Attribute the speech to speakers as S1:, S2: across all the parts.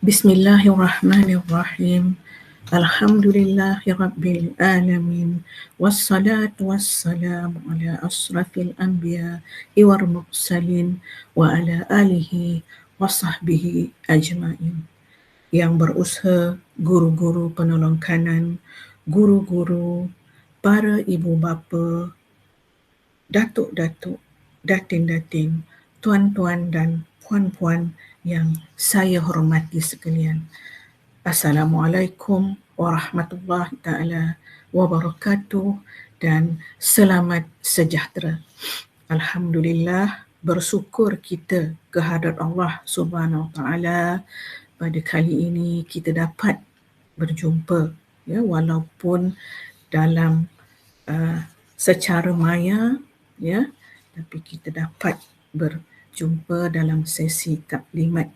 S1: Bismillahirrahmanirrahim. Alhamdulillahirabbil alamin. Wassalatu wassalamu ala asrafil anbiya wal mursalin wa ala alihi wa sahbihi ajmain. Yang berusaha, guru-guru penolong kanan, guru-guru, para ibu bapa, datuk-datuk, datin-datin, tuan-tuan dan puan-puan yang saya hormati sekalian. Assalamualaikum warahmatullahi taala wabarakatuh dan selamat sejahtera. Alhamdulillah, bersyukur kita kehadrat Allah Subhanahu Wa Taala pada kali ini kita dapat berjumpa, ya, walaupun dalam secara maya, ya, tapi kita dapat berjumpa dalam sesi taklimat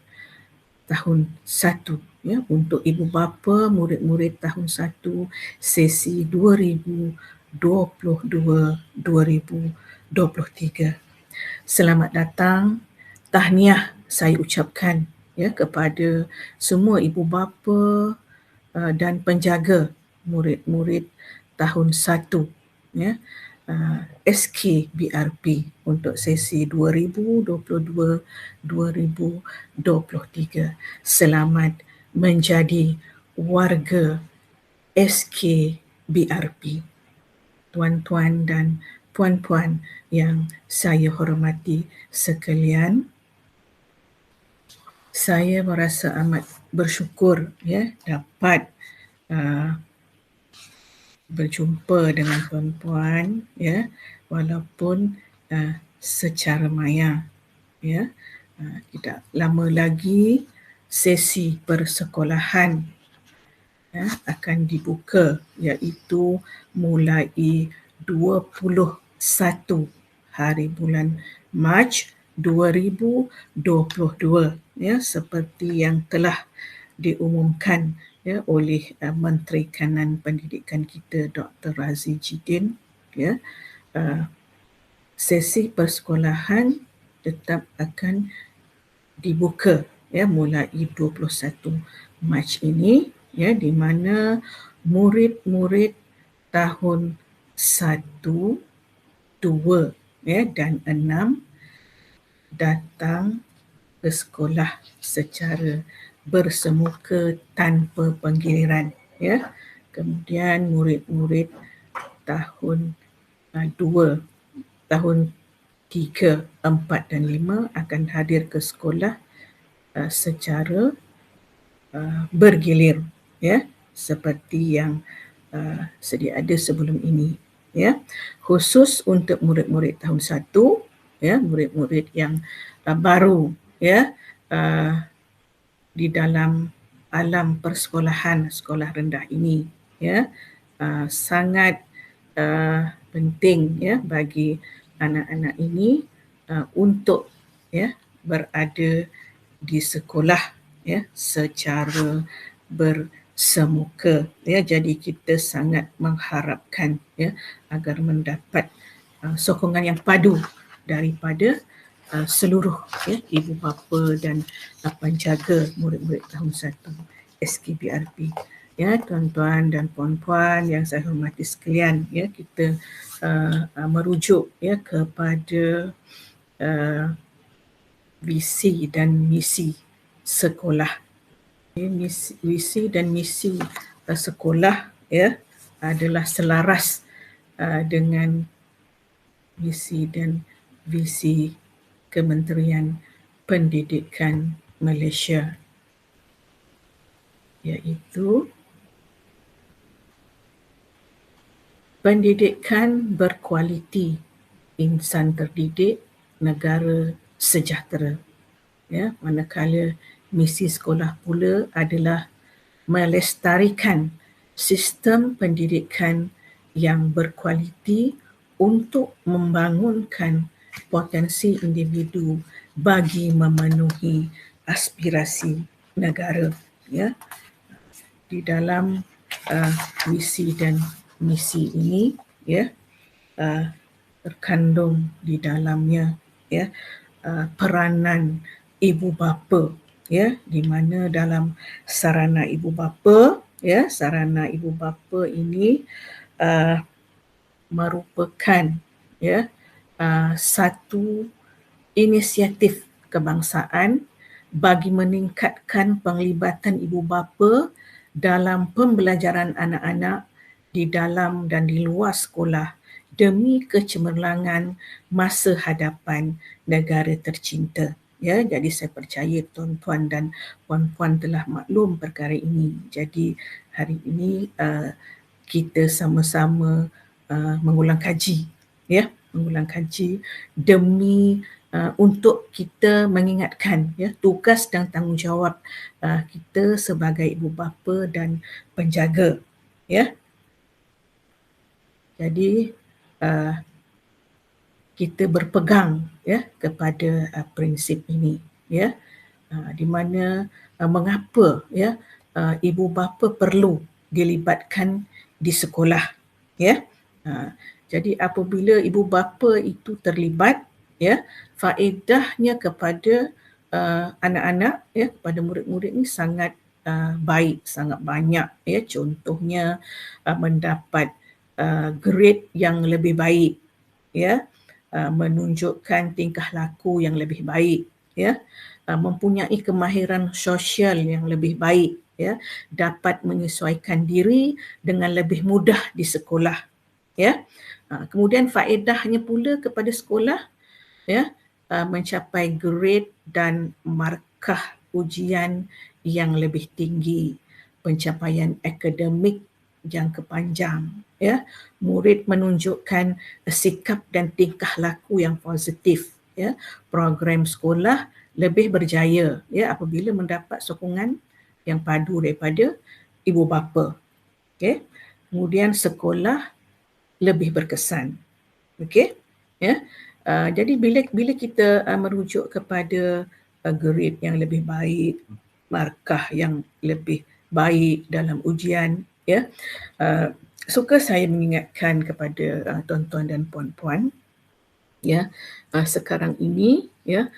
S1: tahun 1, ya, untuk ibu bapa murid-murid tahun 1 sesi 2022-2023. Selamat datang, tahniah saya ucapkan, ya, kepada semua ibu bapa dan penjaga murid-murid tahun 1, ya, SKBRP untuk sesi 2022-2023. Selamat menjadi warga SKBRP. Tuan-tuan dan puan-puan yang saya hormati sekalian, saya merasa amat bersyukur, ya, dapat berjumpa dengan puan-puan, ya, walaupun secara maya, ya. Tidak lama lagi sesi persekolahan, ya, akan dibuka, iaitu mulai 21 hari bulan Mac 2022, ya, seperti yang telah diumumkan, ya, oleh Menteri Kanan Pendidikan kita Dr. Razi Jidin, ya. Sesi persekolahan tetap akan dibuka, ya, mulai 21 Mac ini, ya, di mana murid-murid tahun 1, 2, ya, dan 6 datang ke sekolah secara bersemuka tanpa penggiliran, ya. Kemudian murid-murid tahun 2, tahun 3, 4 dan 5 akan hadir ke sekolah secara bergilir, ya, seperti yang sedia ada sebelum ini, ya. Khusus untuk murid-murid tahun 1, ya, murid-murid yang baru, ya, di dalam alam persekolahan sekolah rendah ini, ya, sangat penting, ya, bagi anak-anak ini untuk, ya, berada di sekolah, ya, secara bersemuka, ya. Jadi kita sangat mengharapkan, ya, agar mendapat sokongan yang padu daripada seluruh, ya, ibu bapa dan penjaga murid-murid tahun 1 SKBRP. Ya, tuan-tuan dan puan-puan yang saya hormati sekalian, ya, kita merujuk, ya, kepada visi dan misi sekolah. Visi dan misi sekolah, ya, adalah selaras dengan misi dan visi Kementerian Pendidikan Malaysia, iaitu pendidikan berkualiti, insan terdidik, negara sejahtera, ya. Manakala misi sekolah pula adalah melestarikan sistem pendidikan yang berkualiti untuk membangunkan potensi individu bagi memenuhi aspirasi negara, ya. Di dalam visi dan misi ini, ya, terkandung di dalamnya, ya, peranan ibu bapa ya, di mana dalam sarana ibu bapa, ya, sarana ibu bapa ini uh, merupakan, ya, satu inisiatif kebangsaan bagi meningkatkan penglibatan ibu bapa dalam pembelajaran anak-anak di dalam dan di luar sekolah demi kecemerlangan masa hadapan negara tercinta. Ya, jadi saya percaya tuan-tuan dan puan-puan telah maklum perkara ini. Jadi hari ini kita sama-sama mengulang kaji, ya, mengulang kaji demi untuk kita mengingatkan, ya, tugas dan tanggungjawab kita sebagai ibu bapa dan penjaga, ya. Jadi kita berpegang, ya, kepada prinsip ini, ya, di mana mengapa, ya, ibu bapa perlu dilibatkan di sekolah, ya. Jadi apabila ibu bapa itu terlibat, ya, faedahnya kepada anak-anak, ya, kepada murid-murid ini sangat baik, sangat banyak, ya. Contohnya mendapat grade yang lebih baik, ya, menunjukkan tingkah laku yang lebih baik, ya, mempunyai kemahiran sosial yang lebih baik, ya, dapat menyesuaikan diri dengan lebih mudah di sekolah, ya. Kemudian faedahnya pula kepada sekolah, ya, mencapai grade dan markah ujian yang lebih tinggi, pencapaian akademik jangka panjang, ya, murid menunjukkan sikap dan tingkah laku yang positif, ya, program sekolah lebih berjaya, ya, apabila mendapat sokongan yang padu daripada ibu bapa, okey. Kemudian sekolah lebih berkesan, okey, ya. Jadi bila kita merujuk kepada grade yang lebih baik, markah yang lebih baik dalam ujian, ya, suka saya mengingatkan kepada tuan-tuan dan puan-puan, ya, sekarang ini, ya,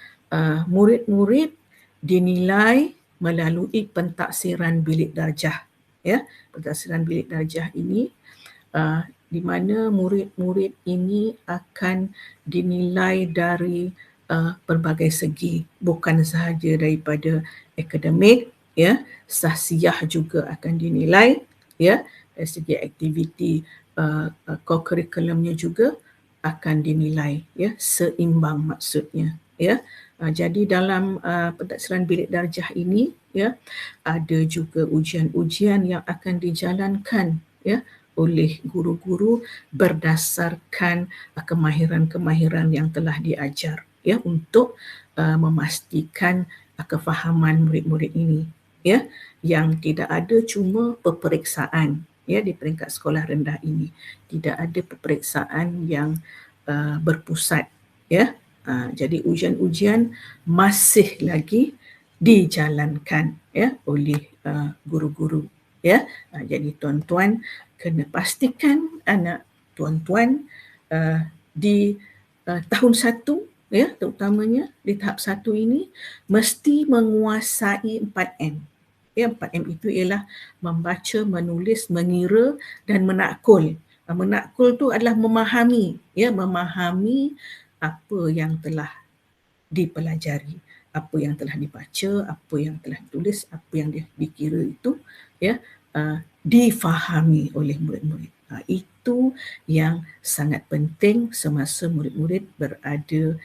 S1: murid-murid dinilai melalui pentaksiran bilik darjah, ya. Pentaksiran bilik darjah ini di mana murid-murid ini akan dinilai dari pelbagai segi, bukan sahaja daripada akademik, ya, sahsiah juga akan dinilai, ya, dari segi aktiviti co-curriculumnya juga akan dinilai, ya, seimbang maksudnya, ya. Jadi dalam pentaksiran bilik darjah ini, ya, ada juga ujian-ujian yang akan dijalankan, ya, oleh guru-guru berdasarkan kemahiran-kemahiran yang telah diajar, ya, untuk memastikan kefahaman murid-murid ini, ya, yang tidak ada cuma peperiksaan, ya, di peringkat sekolah rendah ini tidak ada peperiksaan yang berpusat, ya. Jadi ujian-ujian masih lagi dijalankan, ya, oleh guru-guru, ya. Jadi tuan-tuan kena pastikan anak tuan-tuan di tahun 1, ya, terutamanya di tahap 1 ini mesti menguasai 4M. Ya, 4M itu ialah membaca, menulis, mengira dan menakul. Menakul tu adalah memahami, ya, memahami apa yang telah dipelajari, apa yang telah dibaca, apa yang telah ditulis, apa yang dikira itu, ya, difahami oleh murid-murid. Itu yang sangat penting semasa murid-murid berada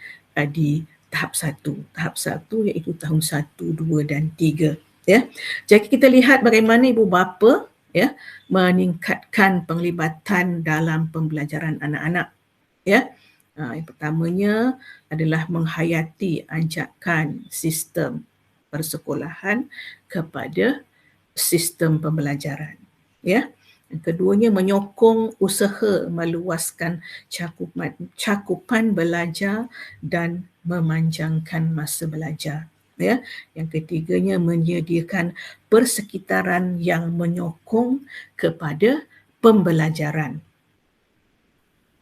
S1: di tahap 1. Tahap 1 iaitu tahun 1, 2 dan 3. Ya. Jadi kita lihat bagaimana ibu bapa, ya, meningkatkan penglibatan dalam pembelajaran anak-anak. Ya. Yang pertamanya adalah menghayati anjakan sistem persekolahan kepada sistem pembelajaran. Ya. Yang keduanya menyokong usaha meluaskan cakupan belajar dan memanjangkan masa belajar. Ya. Yang ketiganya menyediakan persekitaran yang menyokong kepada pembelajaran.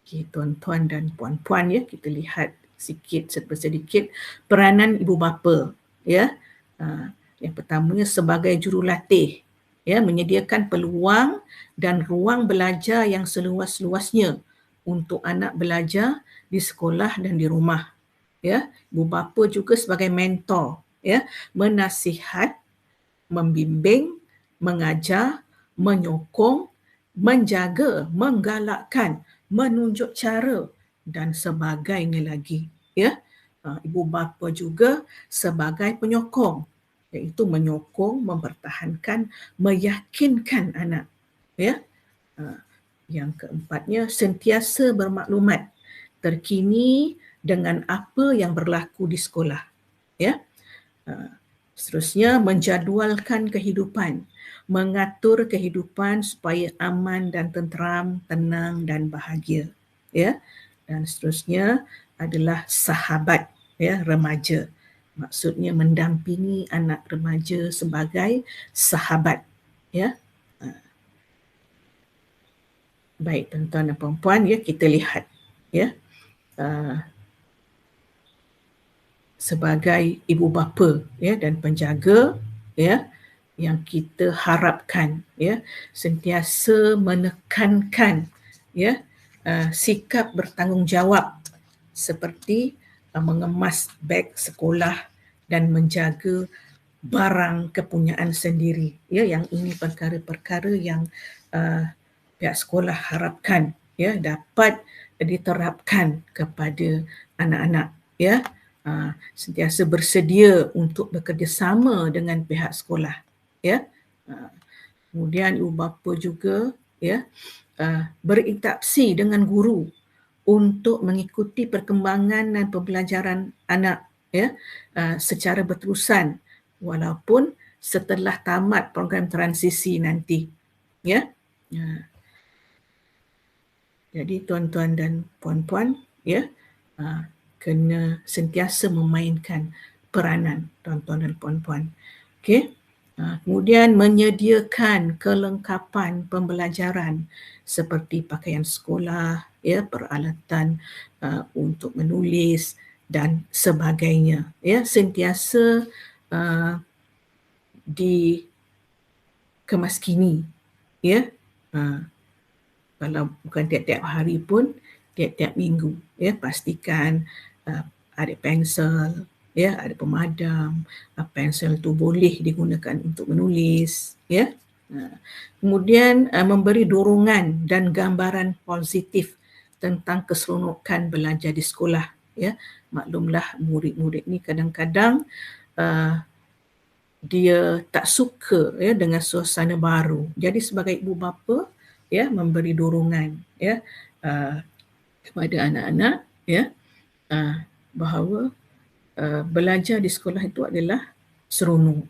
S1: Okay, tuan-tuan dan puan-puan, ya, kita lihat sedikit peranan ibu bapa, ya, Yang pertamanya sebagai jurulatih, menyediakan peluang dan ruang belajar yang seluas-luasnya untuk anak belajar di sekolah dan di rumah. Ibu bapa juga sebagai mentor, menasihat, membimbing, mengajar, menyokong, menjaga, menggalakkan, menunjuk cara dan sebagainya lagi. Ibu bapa juga sebagai penyokong, iaitu menyokong, mempertahankan, meyakinkan anak. Yang keempatnya, sentiasa bermaklumat terkini dengan apa yang berlaku di sekolah. Seterusnya, menjadualkan kehidupan, mengatur kehidupan supaya aman dan tenteram, tenang dan bahagia. Dan seterusnya adalah sahabat remaja. Maksudnya mendampingi anak remaja sebagai sahabat. Baik tuan-tuan dan puan-puan, kita lihat sebagai ibu bapa dan penjaga yang kita harapkan sentiasa menekankan sikap bertanggungjawab seperti mengemas beg sekolah dan menjaga barang kepunyaan sendiri. Yang ini perkara-perkara yang pihak sekolah harapkan dapat diterapkan kepada anak-anak. Sentiasa bersedia untuk bekerjasama dengan pihak sekolah. Kemudian ibu bapa juga berinteraksi dengan guru untuk mengikuti perkembangan dan pembelajaran anak secara berterusan walaupun setelah tamat program transisi nanti. Jadi tuan-tuan dan puan-puan kena sentiasa memainkan peranan tuan-tuan dan puan-puan. Kemudian menyediakan kelengkapan pembelajaran seperti pakaian sekolah, peralatan untuk menulis dan sebagainya. Sentiasa dikemaskini. Kalau bukan tiap-tiap hari pun, tiap-tiap minggu. Pastikan ada pensel, ada pemadam, pensel itu boleh digunakan untuk menulis. Kemudian memberi dorongan dan gambaran positif tentang keseronokan belajar di sekolah. Maklumlah murid-murid ni kadang-kadang dia tak suka dengan suasana baru. Jadi sebagai ibu bapa memberi dorongan kepada anak-anak bahawa belajar di sekolah itu adalah seronok.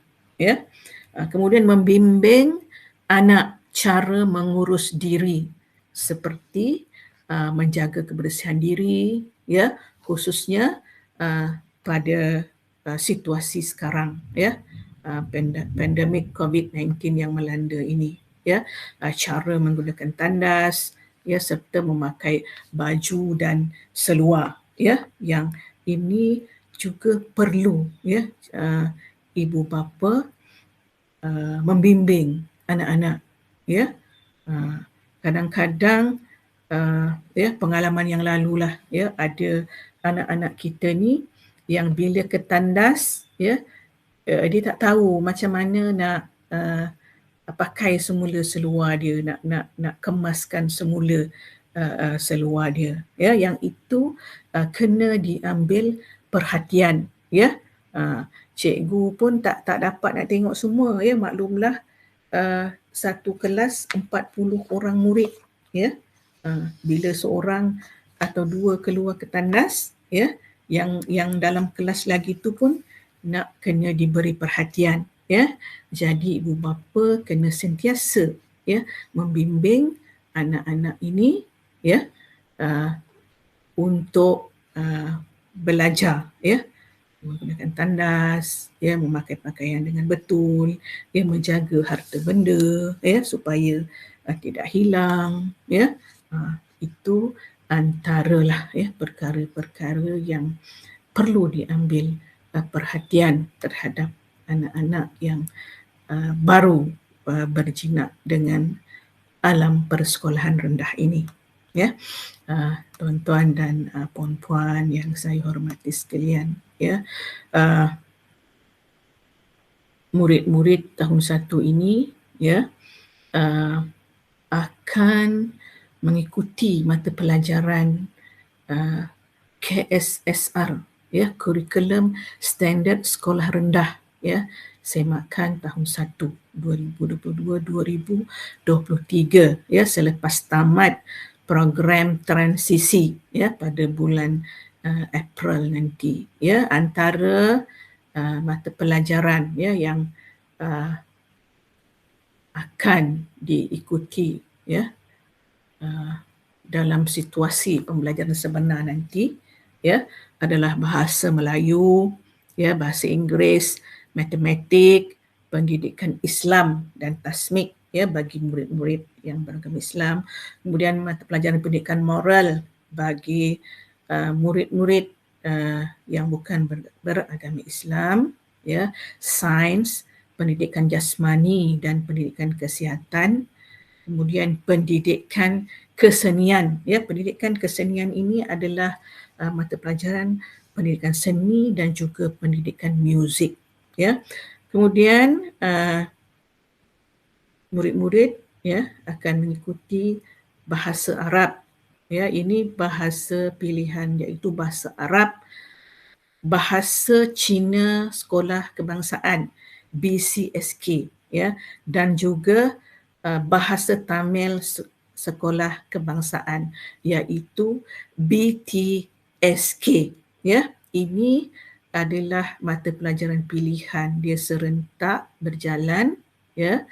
S1: Kemudian membimbing anak cara mengurus diri seperti menjaga kebersihan diri, khususnya pada situasi sekarang, pandemik COVID-19 yang melanda ini. Cara menggunakan tandas, serta memakai baju dan seluar. Yang ini juga perlu ibu bapa membimbing anak-anak. Kadang-kadang pengalaman yang lalulah ada anak-anak kita ni yang bila ke tandas dia tak tahu macam mana nak pakai semula seluar dia, nak kemaskan semula seluar dia. Yang itu kena diambil perhatian. Cikgu pun tak dapat nak tengok semua. Maklumlah satu kelas 40 orang murid. Bila seorang atau dua keluar ke tandas, yang dalam kelas lagi tu pun nak kena diberi perhatian. Jadi ibu bapa kena sentiasa membimbing anak-anak ini untuk belajar menggunakan tandas, memakai pakaian dengan betul, menjaga harta benda supaya tidak hilang. Itu antaralah perkara-perkara yang perlu diambil perhatian terhadap anak-anak yang baru berjinak dengan alam persekolahan rendah ini. Ya, tuan-tuan dan puan-puan yang saya hormati sekalian, ya, murid-murid tahun 1 ini, ya, akan mengikuti mata pelajaran KSSR, ya, Kurikulum Standard Sekolah Rendah, ya, semakan tahun 1 2022-2023, ya, selepas tamat program transisi, ya, pada bulan April nanti, ya. Antara mata pelajaran, ya, yang akan diikuti, ya, dalam situasi pembelajaran sebenar nanti, ya, adalah bahasa Melayu, ya, bahasa Inggeris, matematik, pendidikan Islam dan tasmik, ya, bagi murid-murid yang beragama Islam. Kemudian mata pelajaran pendidikan moral bagi murid-murid yang bukan beragama Islam, ya, sains, pendidikan jasmani dan pendidikan kesihatan. Kemudian pendidikan kesenian, ya, pendidikan kesenian ini adalah mata pelajaran pendidikan seni dan juga pendidikan muzik, ya. Kemudian murid-murid, ya, akan mengikuti bahasa Arab, ya. Ini bahasa pilihan, iaitu bahasa Arab, bahasa Cina Sekolah Kebangsaan BCSK, ya, dan juga bahasa Tamil Sekolah Kebangsaan, iaitu BTSK, ya. Ini adalah mata pelajaran pilihan, dia serentak berjalan, ya.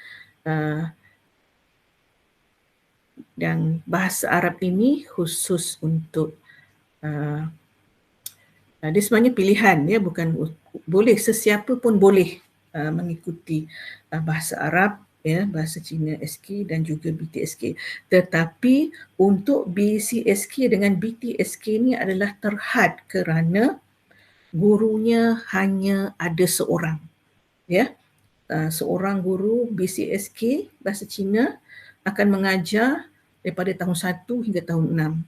S1: Dan bahasa Arab ini khusus untuk dia sebenarnya pilihan, ya, bukan boleh, sesiapa pun boleh mengikuti bahasa Arab, ya, bahasa Cina SK dan juga BTSK. Tetapi untuk BCSK dengan BTSK ni adalah terhad kerana gurunya hanya ada seorang, ya. Seorang guru BCSK bahasa Cina akan mengajar daripada tahun 1 hingga tahun 6,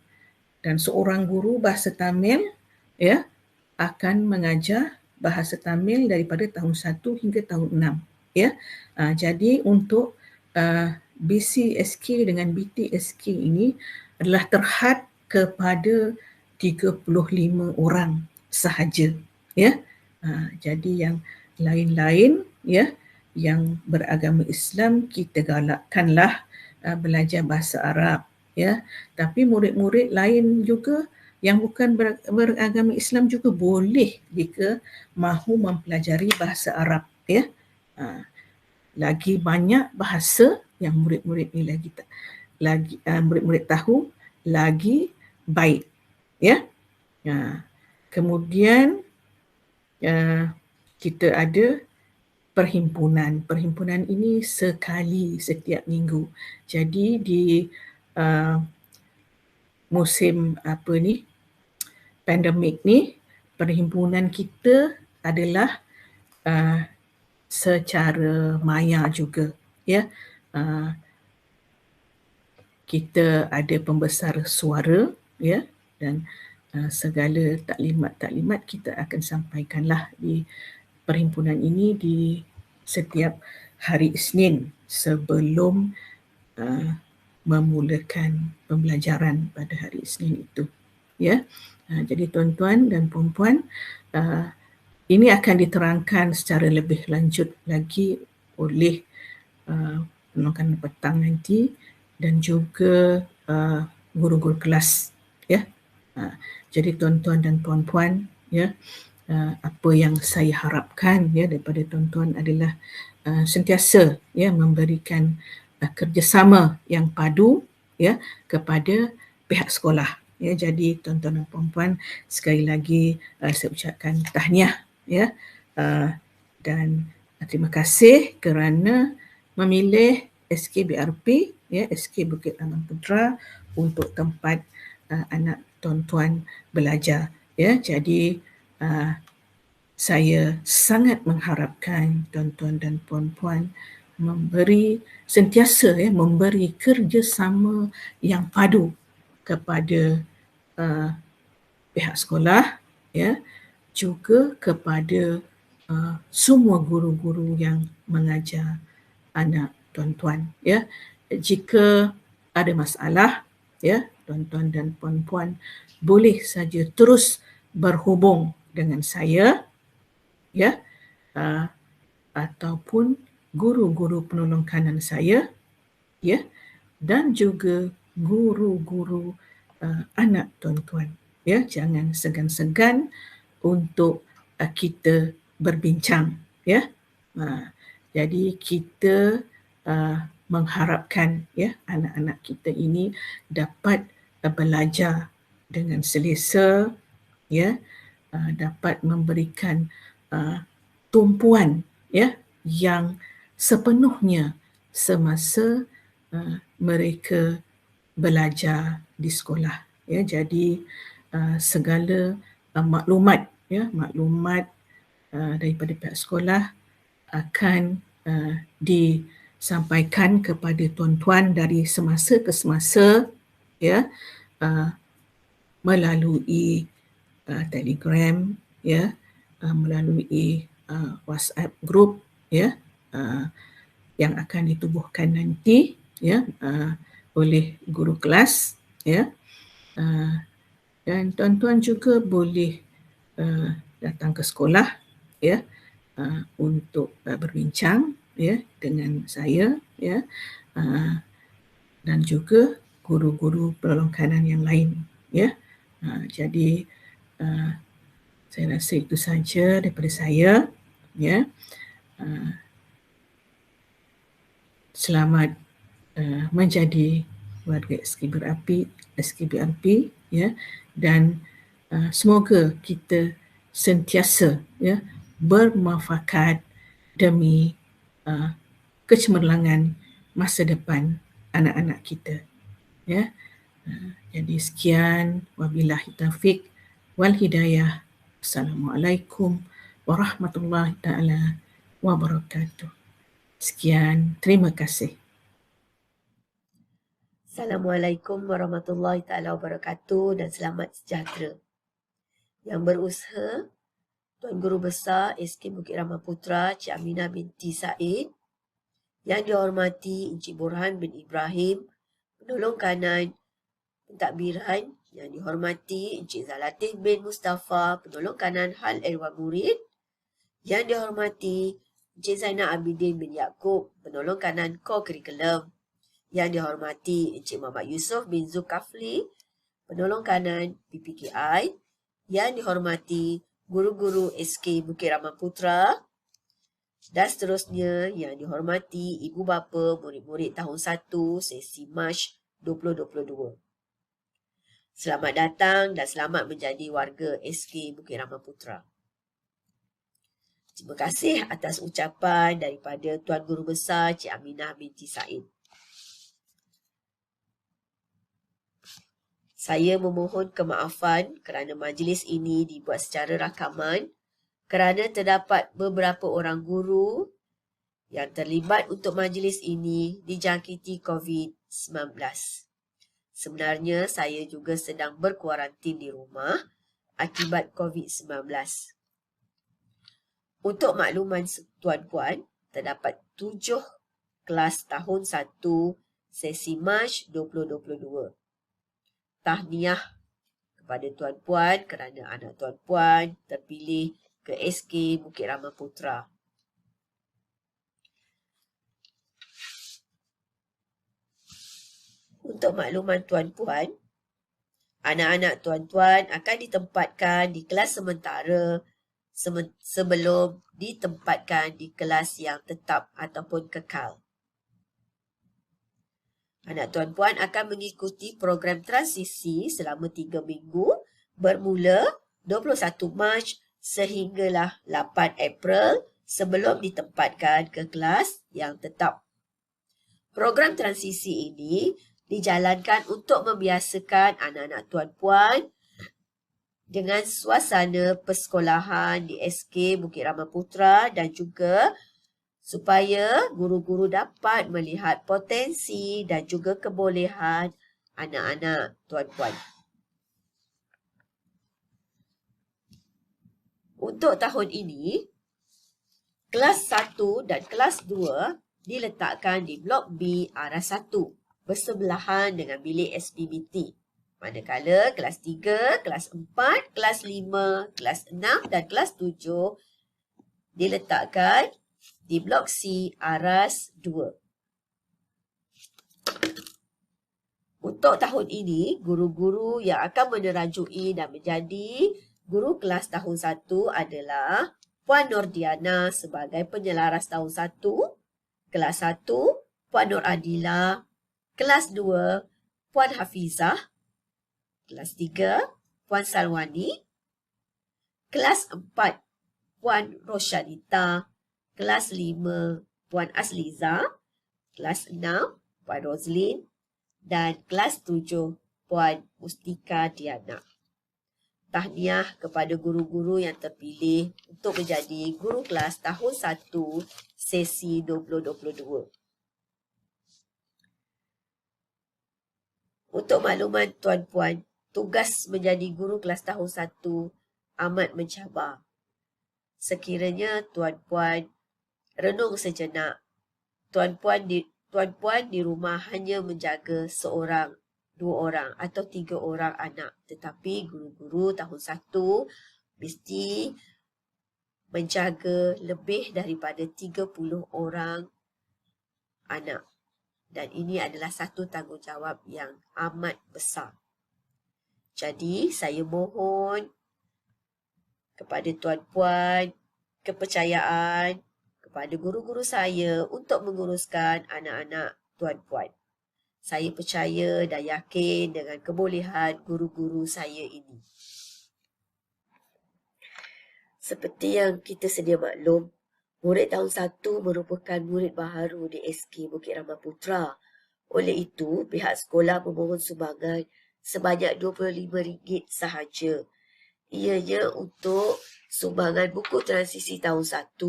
S1: dan seorang guru bahasa Tamil, ya, akan mengajar bahasa Tamil daripada tahun 1 hingga tahun 6, ya. Jadi untuk BCSK dengan BTSK ini adalah terhad kepada 35 orang sahaja, ya. Jadi yang lain-lain, ya, yang beragama Islam, kita galakkanlah belajar bahasa Arab, ya. Tapi murid-murid lain juga yang bukan beragama Islam juga boleh jika mahu mempelajari bahasa Arab, ya. Lagi banyak bahasa yang murid-murid ni murid-murid tahu, lagi baik, ya. Kemudian kita ada perhimpunan. Perhimpunan ini sekali setiap minggu. Jadi di musim pandemik ni, perhimpunan kita adalah secara maya juga, ya. Kita ada pembesar suara, ya, dan segala taklimat-taklimat kita akan sampaikanlah di perhimpunan ini di setiap hari Isnin sebelum memulakan pembelajaran pada hari Isnin itu, ya. Jadi tuan-tuan dan puan-puan, ini akan diterangkan secara lebih lanjut lagi oleh penolong petang nanti dan juga guru-guru kelas, ya. Jadi tuan-tuan dan puan-puan, ya, apa yang saya harapkan, ya, daripada tuan-tuan adalah sentiasa, ya, memberikan kerjasama yang padu, ya, kepada pihak sekolah, ya. Jadi tuan-tuan dan puan-puan, sekali lagi saya ucapkan tahniah, ya, dan terima kasih kerana memilih SKBRP, ya, SK Bukit Aman Putra untuk tempat anak tuan-tuan belajar, ya. Jadi saya sangat mengharapkan tuan-tuan dan puan-puan sentiasa memberi kerjasama yang padu kepada pihak sekolah, juga kepada semua guru-guru yang mengajar anak tuan-tuan. Jika ada masalah, tuan-tuan dan puan-puan boleh saja terus berhubung dengan saya, ataupun guru-guru penolong kanan saya, dan juga guru-guru anak tuan-tuan. Jangan segan-segan untuk kita berbincang. Jadi kita mengharapkan anak-anak kita ini dapat belajar dengan selesa, dapat memberikan tumpuan yang sepenuhnya semasa mereka belajar di sekolah. Jadi segala maklumat daripada pihak sekolah akan disampaikan kepada tuan-tuan dari semasa ke semasa, melalui Telegram, melalui WhatsApp group, yang akan ditubuhkan nanti oleh guru kelas, dan tuan-tuan juga boleh datang ke sekolah untuk berbincang dengan saya, dan juga guru-guru penolong kanan yang lain. Jadi saya rasa itu saja daripada saya. Selamat menjadi warga SKBRP, dan semoga kita sentiasa bermuafakat demi kecemerlangan masa depan anak-anak kita. Jadi sekian, wabillahi taufiq wal hidayah. Assalamualaikum warahmatullahi taala wabarakatuh. Sekian, terima kasih.
S2: Assalamualaikum warahmatullahi taala wabarakatuh dan selamat sejahtera. Yang berusaha Tuan Guru Besar SK Bukit Rahman Putra Cik Aminah binti Said, yang dihormati Encik Burhan bin Ibrahim, penolong kanan pentadbiran, yang dihormati Encik Zalatif bin Mustafa, penolong kanan Hal Ehwal Murid, yang dihormati Encik Zainal Abidin bin Yaakob, penolong kanan Co-Curriculum, yang dihormati Encik Muhammad Yusof bin Zulkafli, penolong kanan PPKI, yang dihormati guru-guru SK Bukit Rahman Putra, dan seterusnya yang dihormati ibu bapa murid-murid tahun 1 sesi Mac 2022. Selamat datang dan selamat menjadi warga SK Bukit Rahman Putra. Terima kasih atas ucapan daripada Tuan Guru Besar Cik Aminah binti Said. Saya memohon kemaafan kerana majlis ini dibuat secara rakaman kerana terdapat beberapa orang guru yang terlibat untuk majlis ini dijangkiti COVID-19. Sebenarnya saya juga sedang berkuarantin di rumah akibat COVID-19. Untuk makluman tuan-puan, terdapat 7 kelas tahun 1 sesi Mac 2022. Tahniah kepada tuan-puan kerana anak tuan-puan terpilih ke SK Bukit Rahman Putra. Untuk makluman tuan-puan, anak-anak tuan-tuan akan ditempatkan di kelas sementara sebelum ditempatkan di kelas yang tetap ataupun kekal. Anak tuan-puan akan mengikuti program transisi selama 3 minggu bermula 21 Mac sehinggalah 8 April sebelum ditempatkan ke kelas yang tetap. Program transisi ini dijalankan untuk membiasakan anak-anak tuan-puan dengan suasana persekolahan di SK Bukit Rama Putra dan juga supaya guru-guru dapat melihat potensi dan juga kebolehan anak-anak tuan-puan. Untuk tahun ini, kelas 1 dan kelas 2 diletakkan di blok B arah 1 bersebelahan dengan bilik SPBT. Manakala kelas 3, kelas 4, kelas 5, kelas 6 dan kelas 7 diletakkan di blok C aras 2. Untuk tahun ini, guru-guru yang akan menerajui dan menjadi guru kelas tahun 1 adalah Puan Nordiana sebagai penyelaras tahun 1, kelas 1, Puan Nur Adila, kelas 2, Puan Hafizah, kelas 3, Puan Salwani, kelas 4, Puan Roshanita, kelas 5, Puan Asliza, kelas 6, Puan Roslin, dan kelas 7, Puan Mustika Diana. Tahniah kepada guru-guru yang terpilih untuk menjadi guru kelas tahun 1 sesi 2022. Untuk makluman tuan-puan, tugas menjadi guru kelas tahun 1 amat mencabar. Sekiranya tuan-puan renung sejenak, tuan-puan di rumah hanya menjaga seorang, 2 orang atau 3 orang anak. Tetapi guru-guru tahun 1 mesti menjaga lebih daripada 30 orang anak. Dan ini adalah satu tanggungjawab yang amat besar. Jadi saya mohon kepada tuan-puan kepercayaan kepada guru-guru saya untuk menguruskan anak-anak tuan-puan. Saya percaya dan yakin dengan kebolehan guru-guru saya ini. Seperti yang kita sedia maklum, murid tahun 1 merupakan murid baharu di SK Bukit Rama Putra. Oleh itu, pihak sekolah memohon sumbangan sebanyak RM25 sahaja. Ianya untuk sumbangan buku transisi tahun 1,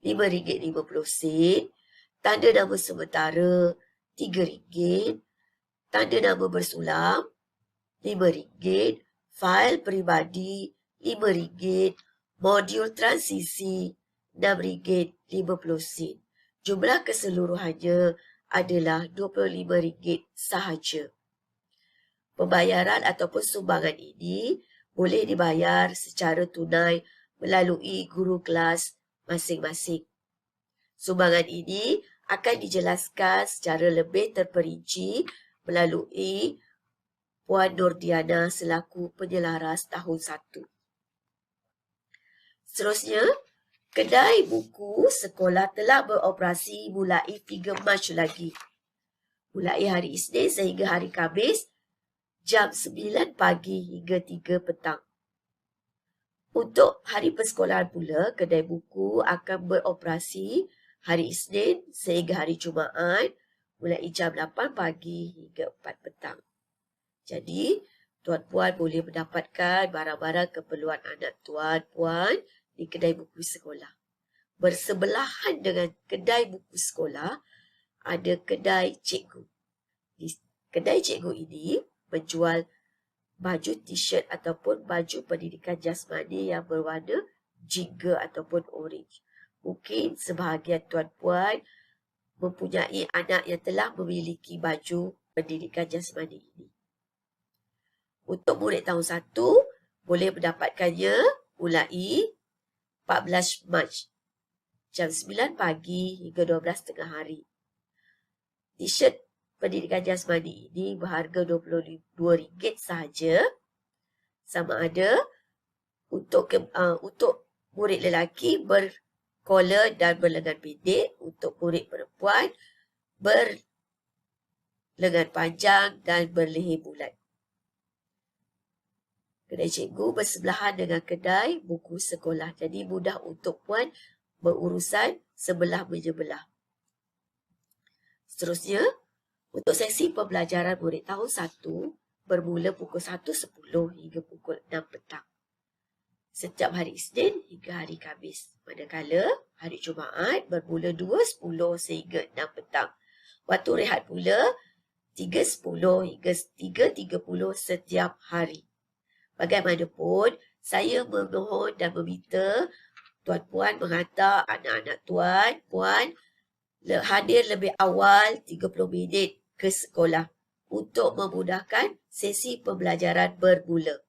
S2: RM5.50, tanda nama sementara RM3, tanda nama bersulam RM5, fail peribadi RM5, modul transisi RM6.50. Jumlah keseluruhannya adalah RM25 sahaja. Pembayaran ataupun sumbangan ini boleh dibayar secara tunai melalui guru kelas masing-masing. Sumbangan ini akan dijelaskan secara lebih terperinci melalui Puan Nordiana selaku penyelaras tahun 1. Seterusnya, kedai buku sekolah telah beroperasi mulai 3 Mac lagi. Mulai hari Isnin sehingga hari Khamis, jam 9 pagi hingga 3 petang. Untuk hari persekolahan pula, kedai buku akan beroperasi hari Isnin sehingga hari Jumaat mulai jam 8 pagi hingga 4 petang. Jadi, tuan-puan boleh mendapatkan barang-barang keperluan anak tuan-puan di kedai buku sekolah. Bersebelahan dengan kedai buku sekolah, ada kedai cikgu. Di kedai cikgu ini menjual baju t-shirt ataupun baju pendidikan jasmani yang berwarna jingga ataupun orange. Mungkin sebahagian tuan-puan mempunyai anak yang telah memiliki baju pendidikan jasmani ini. Untuk murid tahun 1 boleh mendapatkannya mulai 14 Mac jam 9 pagi hingga 12 tengah hari. T-shirt pendidikan jasmani ini berharga RM22 sahaja. Sama ada untuk murid lelaki berkolar dan berlengan pendek, untuk murid perempuan berlengan panjang dan berleher bulat. Kedai cikgu bersebelahan dengan kedai buku sekolah. Jadi mudah untuk puan berurusan sebelah menyebelah. Seterusnya, untuk sesi pembelajaran murid tahun 1, bermula pukul 1.10 hingga pukul 6 petang. Setiap hari Isnin hingga hari Khamis. Manakala hari Jumaat bermula 2.10 sehingga 6 petang. Waktu rehat pula 3.10 hingga 3.30 setiap hari. Bagaimanapun, saya memohon dan meminta tuan-puan menghantar anak-anak tuan-puan hadir lebih awal 30 minit ke sekolah untuk memudahkan sesi pembelajaran bermula.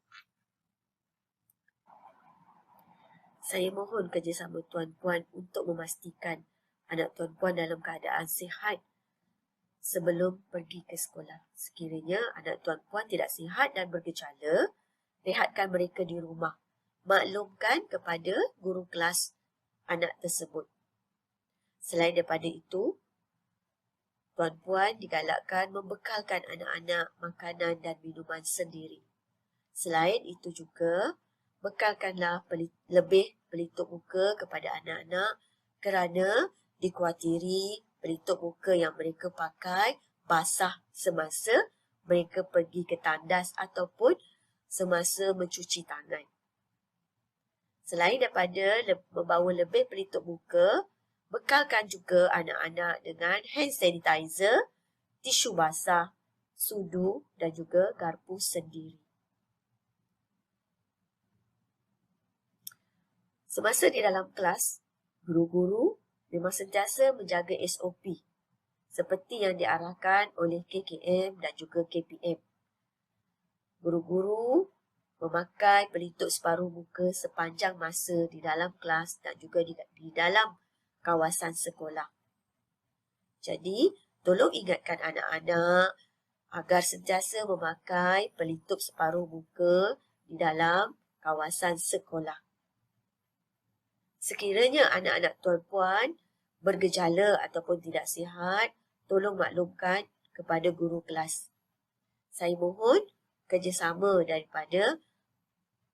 S2: Saya mohon kerjasama tuan-puan untuk memastikan anak tuan-puan dalam keadaan sihat sebelum pergi ke sekolah. Sekiranya anak tuan-puan tidak sihat dan bergejala, rehatkan mereka di rumah. Maklumkan kepada guru kelas anak tersebut. Selain daripada itu, tuan-puan digalakkan membekalkan anak-anak makanan dan minuman sendiri. Selain itu juga, bekalkanlah lebih pelitup muka kepada anak-anak kerana dikhawatiri pelitup muka yang mereka pakai basah semasa mereka pergi ke tandas ataupun semasa mencuci tangan. Selain daripada membawa lebih pelitup muka, bekalkan juga anak-anak dengan hand sanitizer, tisu basah, sudu dan juga garpu sendiri. Semasa di dalam kelas, guru-guru memang sentiasa menjaga SOP seperti yang diarahkan oleh KKM dan juga KPM. Guru-guru memakai pelitup separuh muka sepanjang masa di dalam kelas dan juga di dalam kawasan sekolah. Jadi, tolong ingatkan anak-anak agar sentiasa memakai pelitup separuh muka di dalam kawasan sekolah. Sekiranya anak-anak tuan-puan bergejala ataupun tidak sihat, tolong maklumkan kepada guru kelas. Saya mohon kerjasama daripada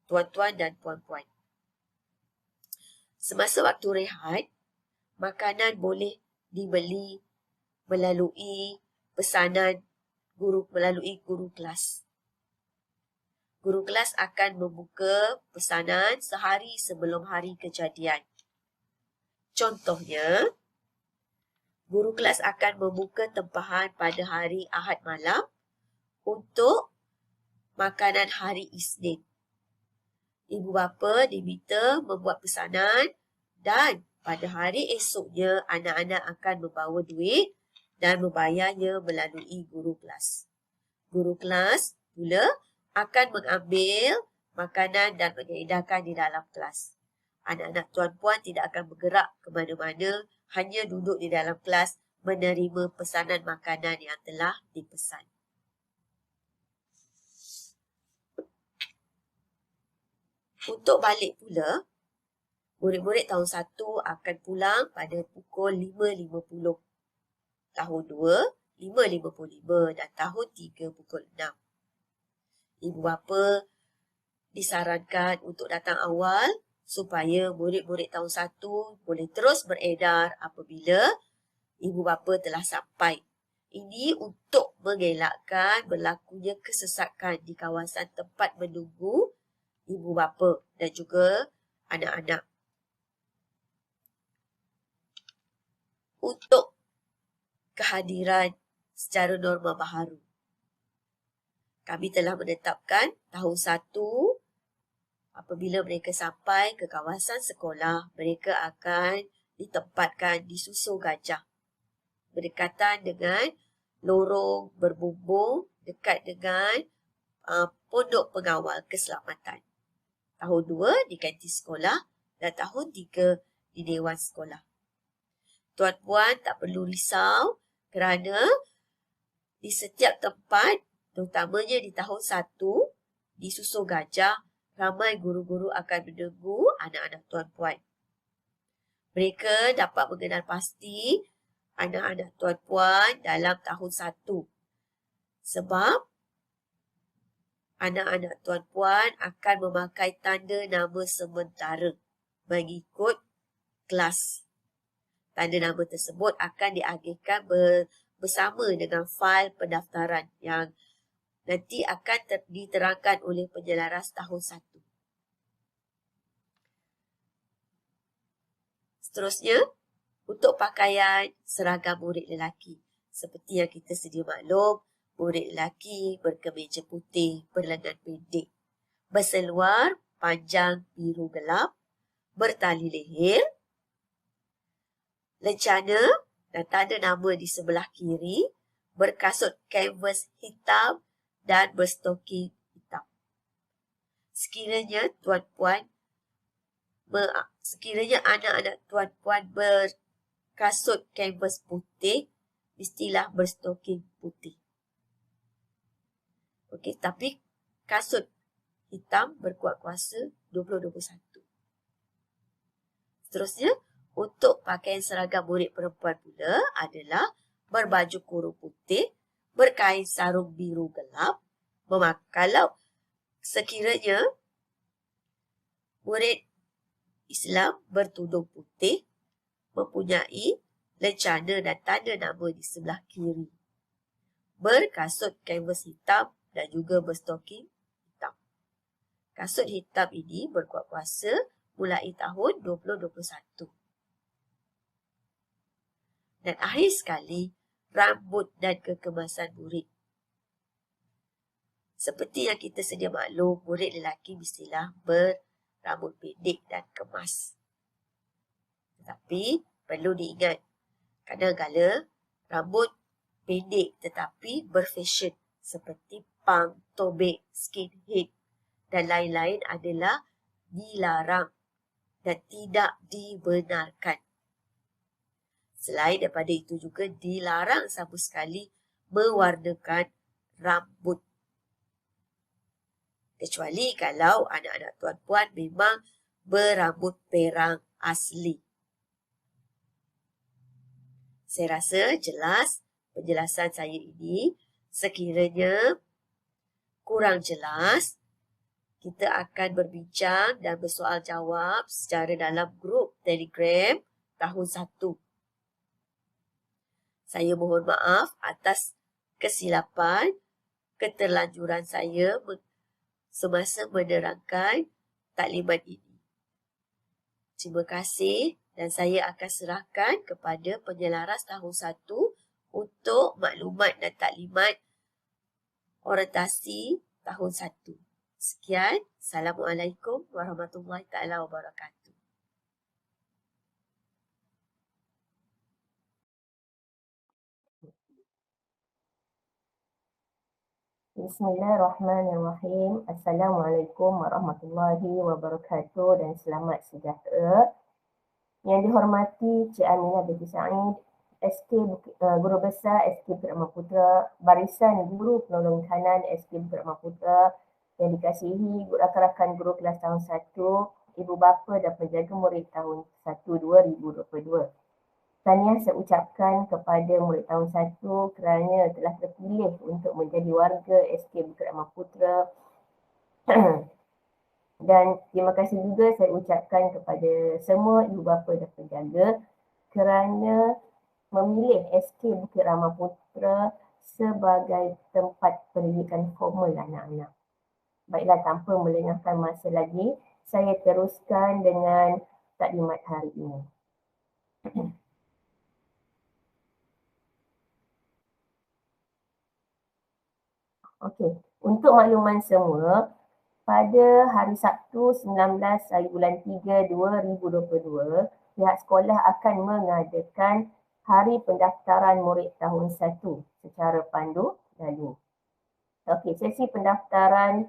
S2: tuan-tuan dan puan-puan. Semasa waktu rehat, makanan boleh dibeli melalui pesanan melalui guru kelas. Guru kelas akan membuka pesanan sehari sebelum hari kejadian. Contohnya, guru kelas akan membuka tempahan pada hari Ahad malam untuk makanan hari Isnin. Ibu bapa diminta membuat pesanan dan pada hari esoknya anak-anak akan membawa duit dan membayarnya melalui guru kelas. Guru kelas pula akan mengambil makanan dan mengedarkan di dalam kelas. Anak-anak tuan-puan tidak akan bergerak ke mana-mana, hanya duduk di dalam kelas menerima pesanan makanan yang telah dipesan. Untuk balik pula, murid-murid tahun 1 akan pulang pada pukul 5.50. Tahun 2, 5.55 dan tahun 3 pukul 6. Ibu bapa disarankan untuk datang awal supaya murid-murid tahun 1 boleh terus beredar apabila ibu bapa telah sampai. Ini untuk mengelakkan berlakunya kesesakan di kawasan tempat menunggu ibu bapa dan juga anak-anak. Untuk kehadiran secara norma baharu, kami telah menetapkan tahun 1 apabila mereka sampai ke kawasan sekolah, mereka akan ditempatkan di susu gajah berdekatan dengan lorong berbumbung dekat dengan pondok pengawal keselamatan. Tahun 2 di kantin sekolah dan tahun 3 di dewan sekolah. Tuan-puan tak perlu risau kerana di setiap tempat, terutamanya di tahun 1, di susu gajah, ramai guru-guru akan menunggu anak-anak tuan-puan. Mereka dapat mengenal pasti anak-anak tuan-puan dalam tahun 1. Sebab anak-anak tuan-puan akan memakai tanda nama sementara mengikut kelas. Tanda nama tersebut akan diagihkan bersama dengan fail pendaftaran yang nanti akan diterangkan oleh penyelaras tahun 1. Seterusnya, untuk pakaian seragam murid lelaki. Seperti yang kita sedia maklum, murid lelaki berkemeja putih berlengan pendek, berseluar panjang biru gelap, bertali leher, lencana dan tanda nama di sebelah kiri, berkasut kanvas hitam dan berstoking hitam. Sekiranya anak-anak tuan-puan berkasut kanvas putih, mestilah berstoking putih. Okey, tapi kasut hitam berkuat kuasa 2021. Seterusnya, untuk pakaian seragam murid perempuan pula adalah berbaju kurung putih, berkain sarung biru gelap. Kalau sekiranya murid Islam bertudung putih, mempunyai lencana dan tanda nama di sebelah kiri, berkasut kanvas hitam dan juga berstoking hitam. Kasut hitam ini berkuat kuasa mulai tahun 2021. Dan akhir sekali, rambut dan kekemasan murid. Seperti yang kita sedia maklum, murid lelaki mestilah berambut pendek dan kemas. Tetapi perlu diingat, kadang-kadang rambut pendek tetapi berfashion seperti punk, tobek, skinhead dan lain-lain adalah dilarang dan tidak dibenarkan. Selain daripada itu juga dilarang sama sekali mewarnakan rambut. Kecuali kalau anak-anak tuan-puan memang berambut perang asli. Saya rasa jelas penjelasan saya ini. Sekiranya kurang jelas, kita akan berbincang dan bersoal jawab secara dalam grup Telegram tahun 1. Saya mohon maaf atas kesilapan, keterlanjuran saya semasa menerangkan taklimat ini. Terima kasih dan saya akan serahkan kepada penyelaras tahun 1 untuk maklumat dan taklimat orientasi tahun 1. Sekian. Assalamualaikum warahmatullahi taala wabarakatuh.
S3: Bismillahirrahmanirrahim. Assalamualaikum warahmatullahi wabarakatuh dan selamat sejahtera. Yang dihormati Cik Aminah binti Said, Guru Besar SK Bukit Rahman Putra, Barisan Guru Penolong Kanan SK Bukit Rahman Putra, yang dikasihi rakan-rakan guru kelas tahun 1, ibu bapa dan penjaga murid tahun 1 2022. Tahniah saya ucapkan kepada murid tahun 1 kerana telah terpilih untuk menjadi warga SK Bukit Rahman Putra. Dan terima kasih juga saya ucapkan kepada semua ibu bapa dan penjaga kerana memilih SK Bukit Rahman Putra sebagai tempat pendidikan formal anak-anak. Baiklah, tanpa melengahkan masa lagi, saya teruskan dengan taklimat hari ini. Okey, untuk makluman semua, pada hari Sabtu 19 hari bulan 3 2022, pihak sekolah akan mengadakan hari pendaftaran murid tahun 1 secara pandu lalu. Okey, sesi pendaftaran